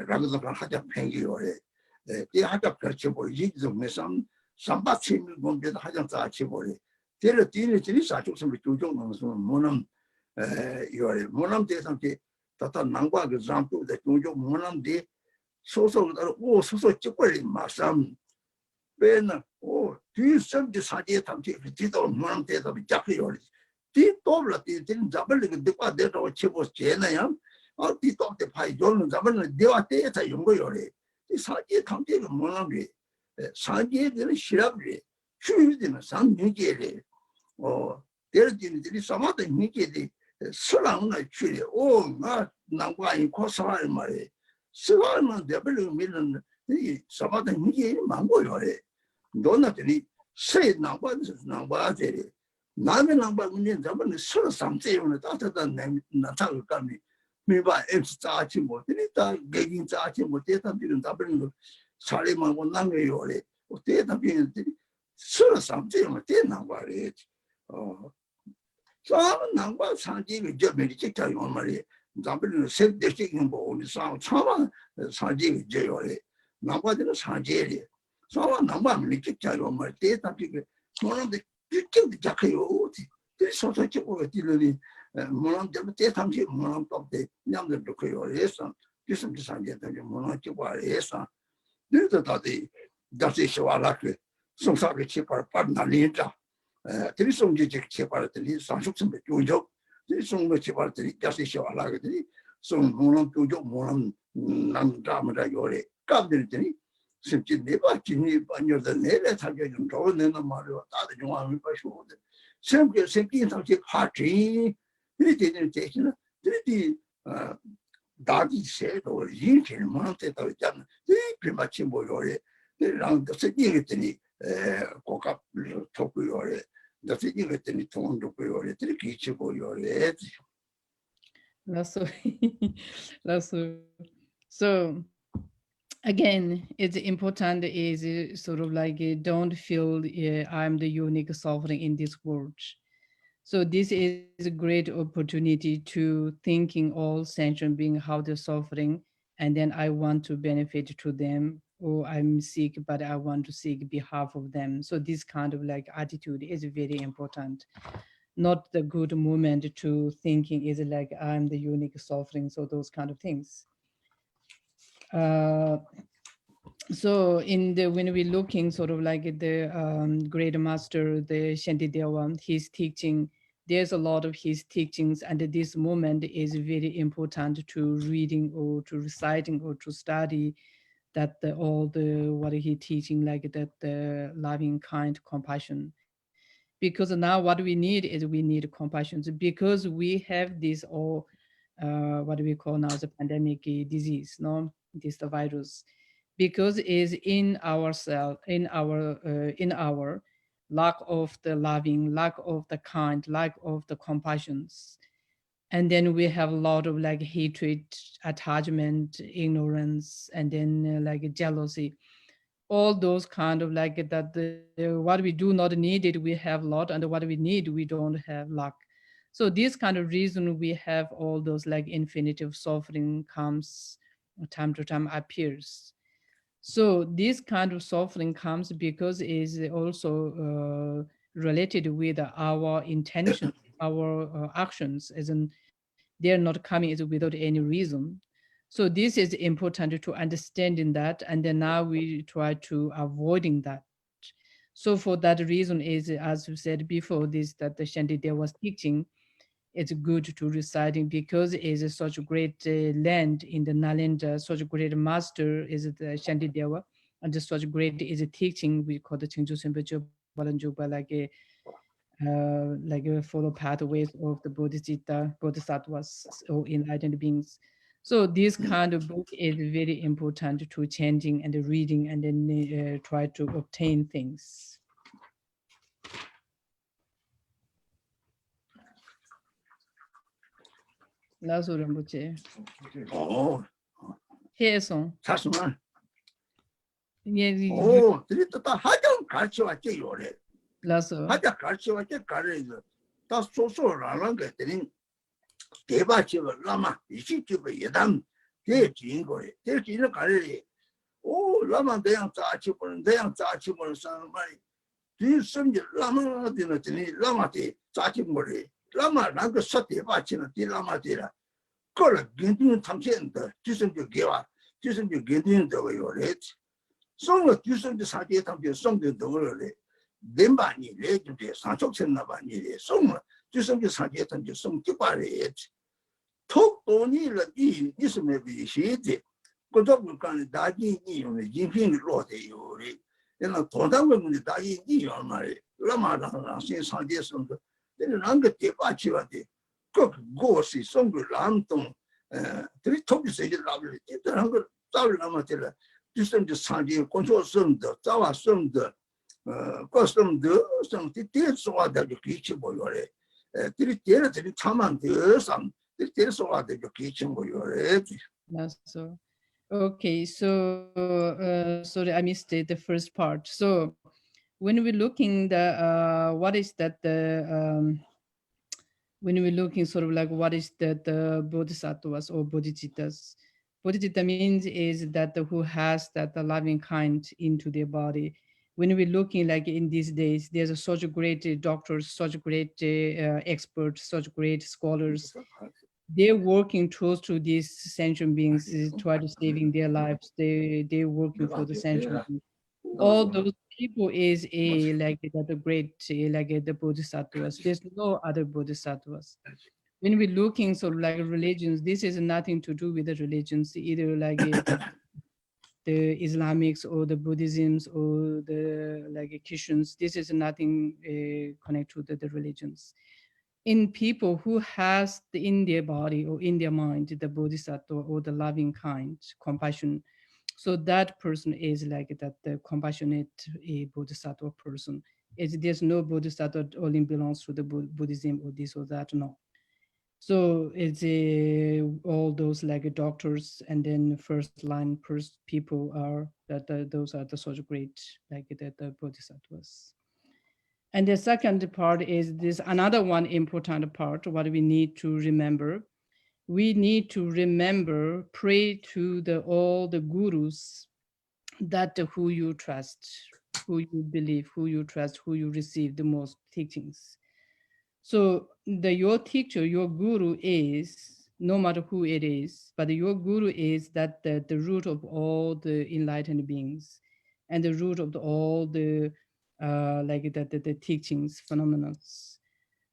B: 라고도 하자 팽기요래 이 하자 그렇지 뭐 이게 동에 삼바치는 건데도 하자 자치 버리 데려 뒤에 지리 사족선을 조정 넣어서 뭐는 요래 뭐는 대상께 다다 난과 그 잠도데 조정 뭐는데 소소로 오 소소 찍벌이 마삼 배는 오 뒤섬지 사지에 담지 뒤도 뭐는 대답이 잡혀요 뒤 또블라 뒤 잡을리게 되고 내가 치고 제나야 뒤도 때 파이 jor는 잡을는 대화 때에서 연거요래 이 사지에 담지가 뭐는 게 사지에 되는 시랍이 추유되는 상유계래 대르진들이 사마다 미게디 설랑나 추리 오나 난과이 코사할 말에 스가만 데벨링 밀는 이 사마다 미게 망고요래 너나들이 세 남의 남바 문제 잡는 설 상태로는 따뜻한 나타를 감이 Menpa X Zachi Motilita, Gagin Zachi Moteta didn't double Saliman one Nanga Yore, or Teta being sure something, number 8. So number Sanji, Germany, on Marie, double self decision bone, some trauma, Sanji, Jayore, number the Sanjeri. So number on my data, one of the Jacayoti. This sort of Chipoli. Monon Detamki, Monon of the younger Dukoyesa, this is the Sanjay, Monochipa, this is the Dasi Shawalaki, some sort of cheaper partner Linja, Trisum Chipar, some Suxum Jujo, this is so cheaper, Dasi Shawalaki, some Monon Tujo, Monon Nandamada Yore, Cabinetry, simply never Chini, and you're the Nele, Tajan, Joan, and the Mario, you want me by shoulder. Simply something party. Meditation, Dagi said, or Yinkin, Mounted of Jan, they pretty much in Boyore, they round the Sigility, Coca Topiore, the Sigility Ton to Boyore, the Kitchen Boyore.
C: So again, it's important is sort of like don't feel I'm the unique suffering in this world. So this is a great opportunity to thinking all sentient being how they're suffering, and then I want to benefit to them, or I'm sick, but I want to seek behalf of them. So this kind of like attitude is very important. Not the good moment to thinking is like I'm the unique suffering. So those kind of things. So in the when we're looking sort of like at the great master, the Shantidewa, his teaching, there's a lot of his teachings, and at this moment is very important to reading or to reciting or to study that all the what he teaching, like that the loving, kind, compassion. Because now what we need is we need compassion. So because we have this all what we call now the pandemic disease, no, this the virus, because is in ourself, in our lack of the loving, lack of the kind, lack of the compassions. And then we have a lot of like hatred, attachment, ignorance, and then like jealousy, all those kind of like that what we do not need it we have a lot, and what we need we don't have luck. So this kind of reason we have all those like infinitive suffering comes time to time appears. So this kind of suffering comes because is also related with our intention, our actions, as in they're not coming is without any reason. So this is important to understanding that, and then now we try to avoiding that. So for that reason is, as you said before, this that the Shantidewa was teaching, it's good to reciting because it's such a great land in the Nalanda, such a great master is the Shantidewa, and just such great is a teaching we call the Chingju Sempecho Balanjuba, like follow pathways of the Bodhicitta, Bodhisattvas, or enlightened beings. So this kind of book is very important to changing and reading and then try to obtain things. Lazo Rinpoche.
B: Oh,
C: Heson.
B: that's one.
C: Yeah,
B: Oh, did it Hajam Kachi Yore?
C: Lazo.
B: Haja Kachi Kare, that's so long getting Debachi Lama, Ishichiba Yadam, Gay Jingo, there's in a Kare. Oh, Lama, they are Tachipon, they are Tachipon, somebody. Do you send Lama dinner, Lama, Tachimori, Lama, Nanga Sati Bachina, Lama Dira. Call getting Tamsin, Tism you give up, Tism you getting the way you're it. So what you send the Sati Tamsin, something the world. Then by me, legend, Sancho Navani, so much, Tism the Sati Tamsin, some Kipari. Talk only like this may be shady. Good up with kind of Dagi, Jinping Lord, you read. And I told them when the Dagi on my Lama, since Sandia Sunda, then Ranga Tepachi. Cook go see some good Lamton, 3 topics lovely. It's a hunger, Salamatilla, distant the Sandy, control some the Tawa some the custom the some details so that you teach boy. 3 Taman, some There's a lot of kitchen where you're ready.
C: That's so. Okay, so sorry, I missed the first part. So when we're looking the what is that the when we're looking sort of like what is the bodhisattvas or bodhicittas. Bodhicitta means is that who has that the loving kind into their body. When we're looking like in these days, there's a such great doctors, such great experts, such great scholars. They're working close to these sentient beings, try to saving their lives. They're working for the sentient beings. All those people is a like the great like the bodhisattvas. There's no other bodhisattvas. When we're looking sort of like religions, this is nothing to do with the religions, either like the Islamics or the Buddhisms or the like Christians. This is nothing connected to the religions. In people who has in their body or in their mind the bodhisattva or the loving kind, compassion, so that person is like that the compassionate bodhisattva person. There's no bodhisattva only belongs to the Buddhism or this or that, no. So it's all those like doctors and then first line people are that those are the such great like the bodhisattvas. And the second part is this another one important part, what we need to remember. We need to remember, pray to all the gurus that who you trust, who you believe, who you trust, who you receive the most teachings. So your teacher, your guru is, no matter who it is, but your guru is that the root of all the enlightened beings and the root of all the like the teachings, phenomena.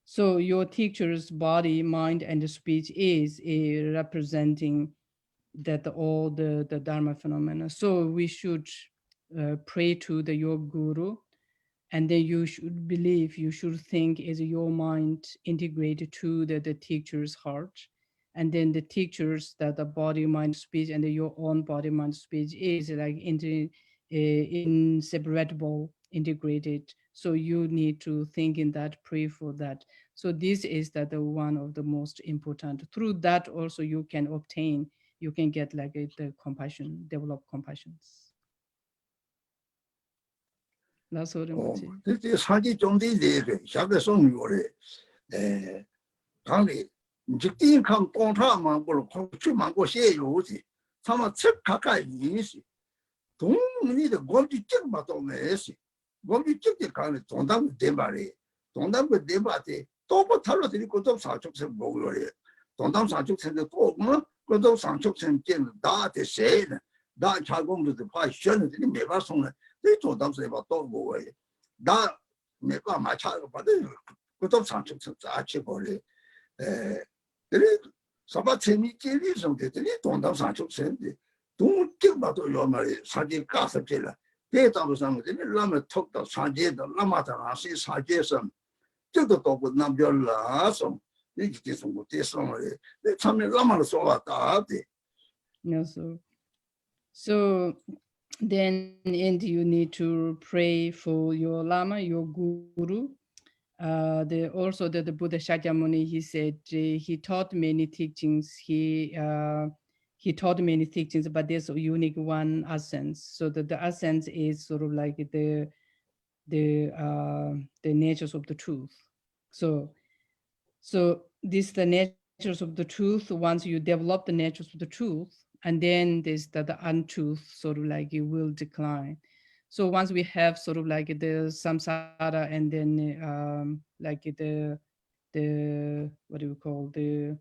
C: So your teacher's body, mind, and speech is representing that all the Dharma phenomena. So we should pray to your guru, and then you should believe, you should think is your mind integrated to the teacher's heart. And then the teachers that the body, mind, speech, and your own body, mind, speech is like inseparable, integrated. So you need to think in that, pray for that. So this is that the one of the most important. Through that also you can obtain, you can get like the compassion, develop compassions. That's what I'm
B: this is Haji Jondi Lege, Shaka Song Yore, Kali, Jikin Kang Kontra Mangol, Chumango She Yosi, Sama Chip Kaka Yisi. Don't need a Gombi Chikmato Messi. Gombi Chiki Kali, Tondam Debari, Tondam Debate, Topo Talo de Koto Sanchuk and Bogore, Tondam Sanchuk and the Kogma, Koto Sanchuk and Jen, that is said, that Chagong to the passion in Mevasona. They told them about dog away. That make my child, but they put up something to actually. There is somebody telling something, they don't have such a sense. Don't give about your money, Sanjay Kasapilla. They thought something, Lama took the Sanjay, the Lama, and see Sanjay some. Took the dog with number last. They get some good this somebody. They tell me Lama so that.
C: Yes, so then and you need to pray for your Lama, your guru. Also the Buddha Shakyamuni, he said he taught many teachings. He taught many teachings, but there's a unique one essence. So the essence is sort of like the natures of the truth. So this the natures of the truth. Once you develop the natures of the truth, and then there's the untruth, sort of like it will decline. So once we have sort of like the samsara, and then like the what do we call the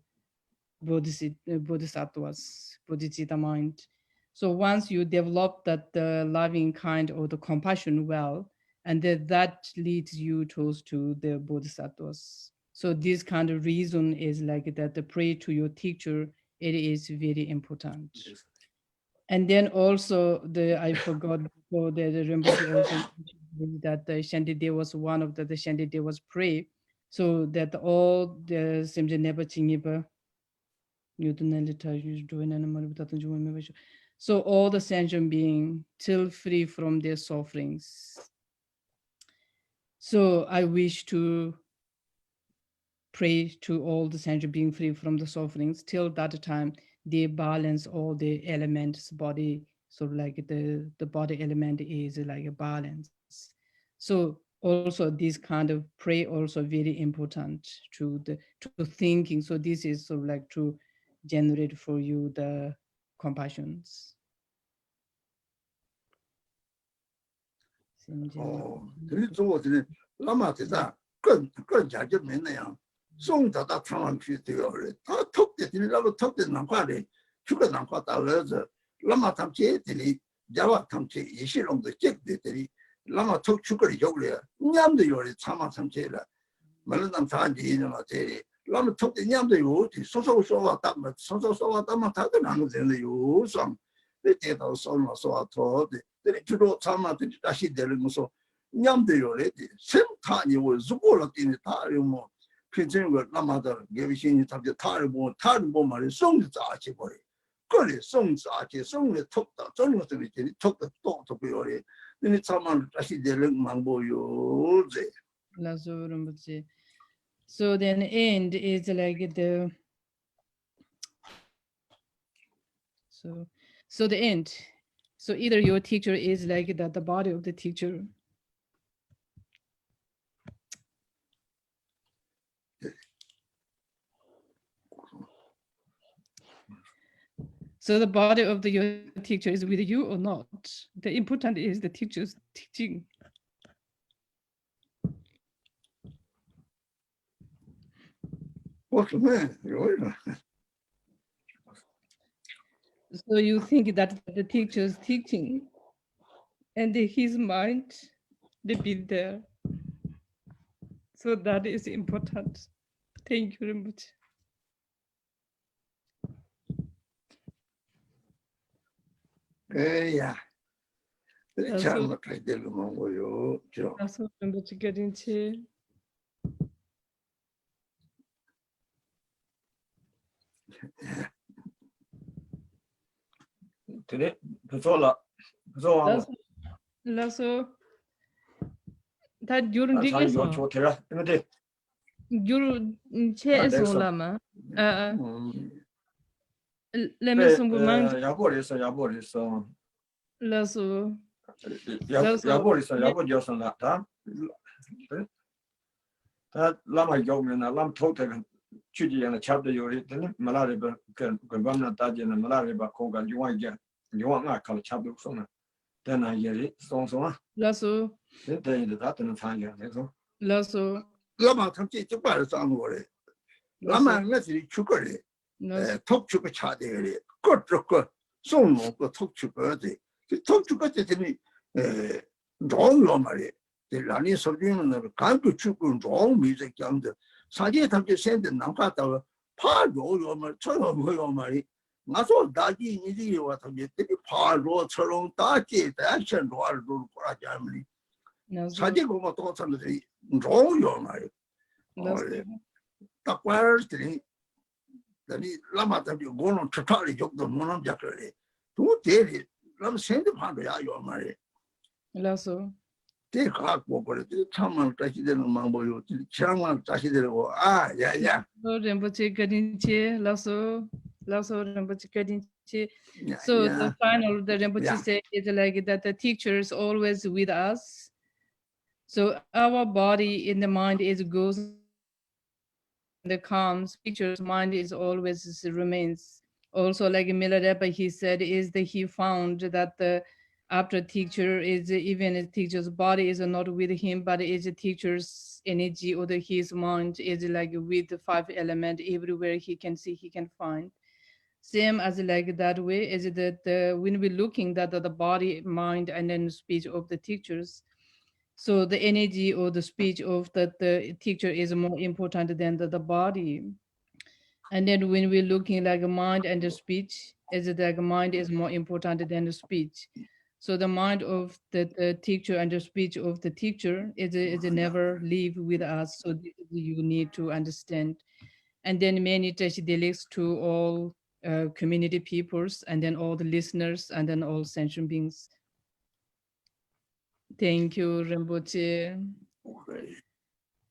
C: bodhisattvas, bodhicitta mind. So once you develop that the loving kind or the compassion well, and that leads you towards to the bodhisattvas. So this kind of reason is like that the pray to your teacher, it is very important. And then also I forgot before the Rinpoche also that the Shanti was one of the Shanti was pray, so that all the Simja Neba Chingiba, so all the sentient being till free from their sufferings. So I wish to pray to all the sentient being free from the sufferings. Till that time, they balance all the elements, body, so like the body element is like a balance. So also this kind of pray also very important to thinking. So this is sort of like to generate for you the compassions.
B: 그래 저거들이 라마트다 그 자주면 그냥 송다다 상황 필요해. 다 톡대들이라고 톡대 남과래. 주가 남과다 그래서 라마 탐지들이 자와 탐지 이실롱도 잭들이 라마 톡 주거리 요래. 냠도 요래 참아 탐지라. 말은 사한지 이놈아 제 라마 톡대 냠도 요지 소소소와 담마 소소소와 담마 다들 안 되는 요상. 내 대도 소소와 토데 내 주로 참아들이 다시 되는 거서 냠대요래. sem타니 뭐 죽고라 뛰는 다뭐 편전거 남아들 개비신이 답게 타를 뭐 말이 송자지 버리. 그래 송자지 송에 톡다 저런 것들이 이제 톡다 또 요래. 네 참만 다시 되는 방법요.
C: So then end is like the so the end. So either your teacher is like that, the body of the teacher. So the body of your teacher is with you or not. The important is the teacher's teaching. So you think that the teacher's teaching and his mind, they be there. So that is important. Thank you very much.
B: Yeah. 참 그래도 뭐요. 저.
C: That's what I'm going to get into.
D: Today, Phuntsog,
C: Lasso. That you're digging so. You're chess Lama. Let me some mind.
D: 야보리서.
C: Lasso.
D: 야보리서 다. 다 라마 교면나 람 토테가 주디에나 찹데 요리 되는 말아리바 그 밤나 따지는 말아리바 공간 유왕게 유왕아 칼 찹도 손나 되나 예리 송송아
C: Lasso.
D: 되는데 다는 상이야 그래서
C: Lasso.
B: 라마 탐지 쪽발을 싸는 거래. 라마는 지리 죽거래. 톡 죽고 차대래. 거 송노 톡 죽거지. 톡 죽거지 되니 너무 말이야. 라니 소리는 간도 죽고 너무 미적 경도 사제 탐지 센데 남가다가 파로요말 처럼 뭐요 말이 나서 다지 이리 와서 이제 파로처럼 다지 대천 로를 돌아지 않으니 사제 그거 또 선들이 너무요 말이 딱 말들이 다니 라마다비 고는 처탈이 적도 못는 작거리 또 대리 람 센데 파도야 요 말이
C: Lasso.
B: 대가고 그래 참만 다시 되는 방법이요 참만 다시 되고 야야
C: Rinpoche Kadinche, Lasso Rinpoche Kadinche. So the final, the Rinpoche said is like that the teacher is always with us. So our body in the mind is goes the calms, teacher's mind is always remains. Also like Milarepa, he said is that he found that the after teacher is even a teacher's body is not with him, but is a teacher's energy or his mind is like with the 5 element everywhere he can see, he can find. Same as like that way is that when we're looking that the body, mind, and then speech of the teachers, so the energy or the speech of the teacher is more important than the body. And then when we're looking like a mind and the speech, is it like a mind is more important than the speech. So the mind of the teacher and the speech of the teacher is never leave with us. So you need to understand. And then many Teshidelics to all community peoples, and then all the listeners, and then all sentient beings. Thank you, Rinpoche.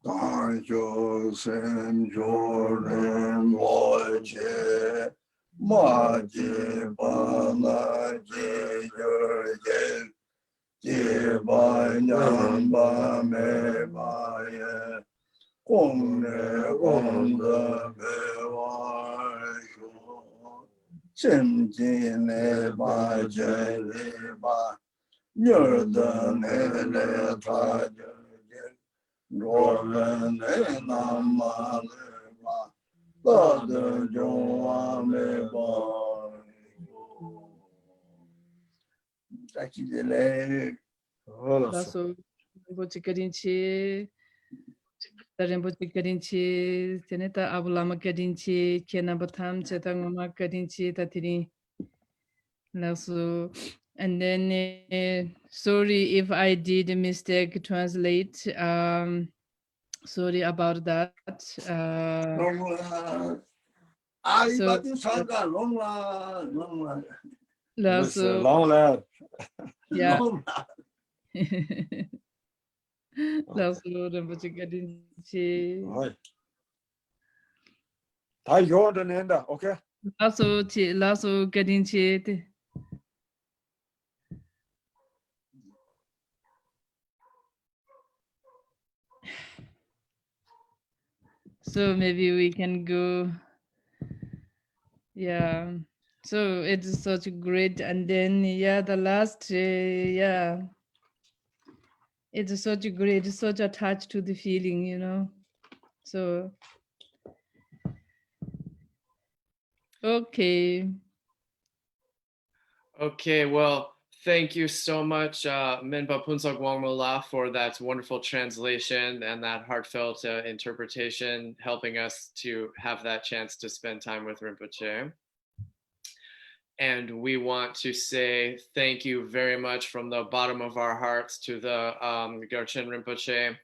B: Tancho sem joren moche maji bana ji jorje ji ba nyam ba me ba ye kong ne kong de me wa shu chen ji ne ba je li ba nyur de ne le ta je
C: Lasso Rinpoche Kadinchi, the Rinpoche Kadinchi, Teneta Abulama Kadinchi, Kenabatam, Chetangoma Kadinchi, Tatini. Lasso. And then, sorry if I did a mistake to translate. Sorry about that. Lasso.
D: Long life.
C: Yeah. Lasso Rinpoche Kadinchi.
D: Okay.
C: Lasso Kadinchi. So maybe we can go. Yeah. So it's such great. And then, yeah, the last, yeah. It's such great, it's such attached to the feeling, you know. So, okay.
A: Okay, well, thank you so much, Menpa Phuntsog Wangmo La, for that wonderful translation and that heartfelt interpretation, helping us to have that chance to spend time with Rinpoche. And we want to say thank you very much from the bottom of our hearts to the Garchen Rinpoche,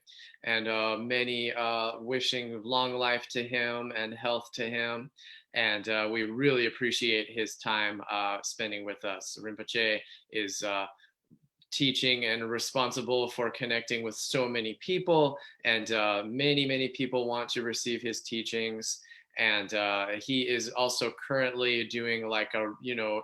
A: and many wishing long life to him and health to him. And we really appreciate his time spending with us. Rinpoche is teaching and responsible for connecting with so many people, and many people want to receive his teachings. And he is also currently doing like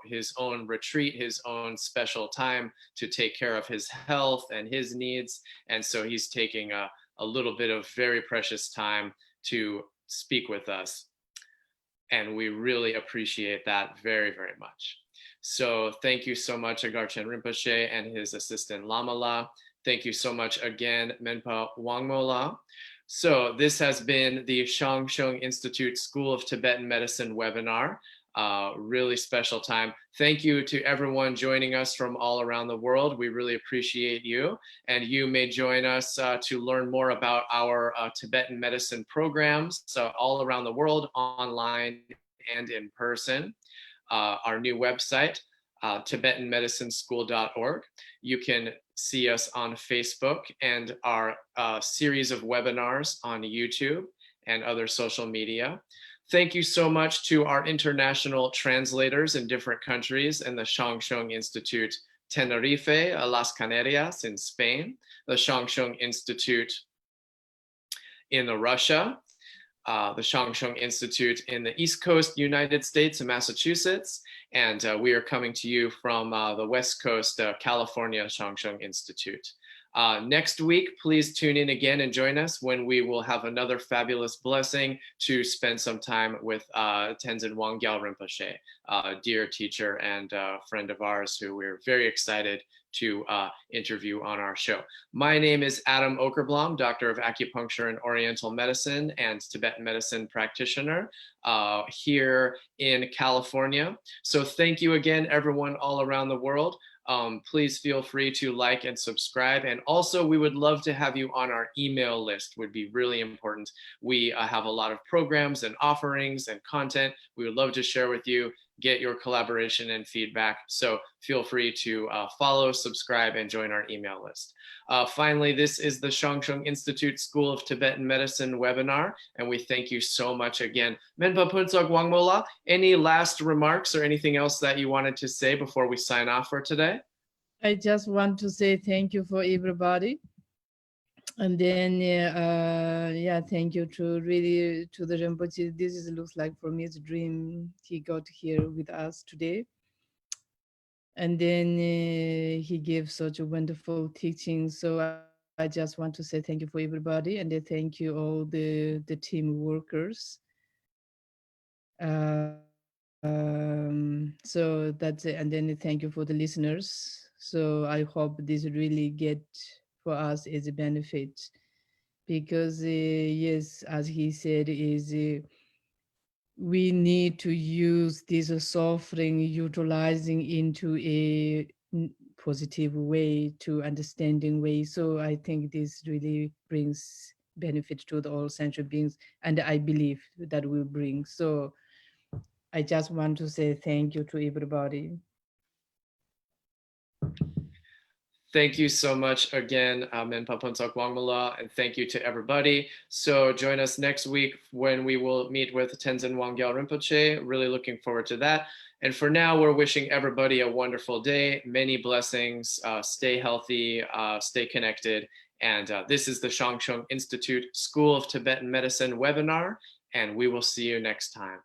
A: his own retreat, his own special time to take care of his health and his needs. And so he's taking a little bit of very precious time to speak with us. And we really appreciate that very much. So thank you so much, Garchen Rinpoche and his assistant Lama La. Thank you so much again, Menpa Wangmo La. So this has been the Shang Institute School of Tibetan Medicine webinar. Really special time. Thank you to everyone joining us from all around the world. We really appreciate you. And you may join us to learn more about our Tibetan medicine programs all around the world, online and in person. Our new website, TibetanMedicineSchool.org. You can see us on Facebook and our series of webinars on YouTube and other social media. Thank you so much to our international translators in different countries and the Shang Institute Tenerife, Las Canarias in Spain, the Shang Institute in Russia, the Shang Institute in the East Coast, United States and Massachusetts. And we are coming to you from the West Coast, California Shang Institute. Next week, please tune in again and join us when we will have another fabulous blessing to spend some time with Tenzin Wangyal Rinpoche, a dear teacher and friend of ours who we're very excited to interview on our show. My name is Adam Okerblom, Doctor of Acupuncture and Oriental Medicine and Tibetan Medicine Practitioner here in California. So thank you again, everyone all around the world. Please feel free to like and subscribe. And also we would love to have you on our email list, would be really important. We have a lot of programs and offerings and content we would love to share with you, get your collaboration and feedback. So feel free to follow, subscribe, and join our email list. Finally, this is the Shang Institute School of Tibetan Medicine webinar, and we thank you so much again. Menpa Phuntsog Wangmo La, any last remarks or anything else that you wanted to say before we sign off for today?
C: I just want to say thank you for everybody. And then, yeah, thank you to really to the Rinpoche. This is, looks like for me, it's a dream. He got here with us today. And then he gave such a wonderful teaching. So I just want to say thank you for everybody. And thank you all the team workers. So that's it. And then thank you for the listeners. So I hope this really get for us as a benefit, because yes, as he said, is we need to use this suffering, utilizing into a positive way, to understanding way. So I think this really brings benefit to the all sentient beings, and I believe that will bring. So I just want to say thank you to everybody.
A: Thank you so much again, Menpa Phuntsog Wangmo, and thank you to everybody. So join us next week when we will meet with Tenzin Wangyal Rinpoche. Really looking forward to that. And for now, we're wishing everybody a wonderful day, many blessings, stay healthy, stay connected. And this is the Shang Institute School of Tibetan Medicine webinar, and we will see you next time.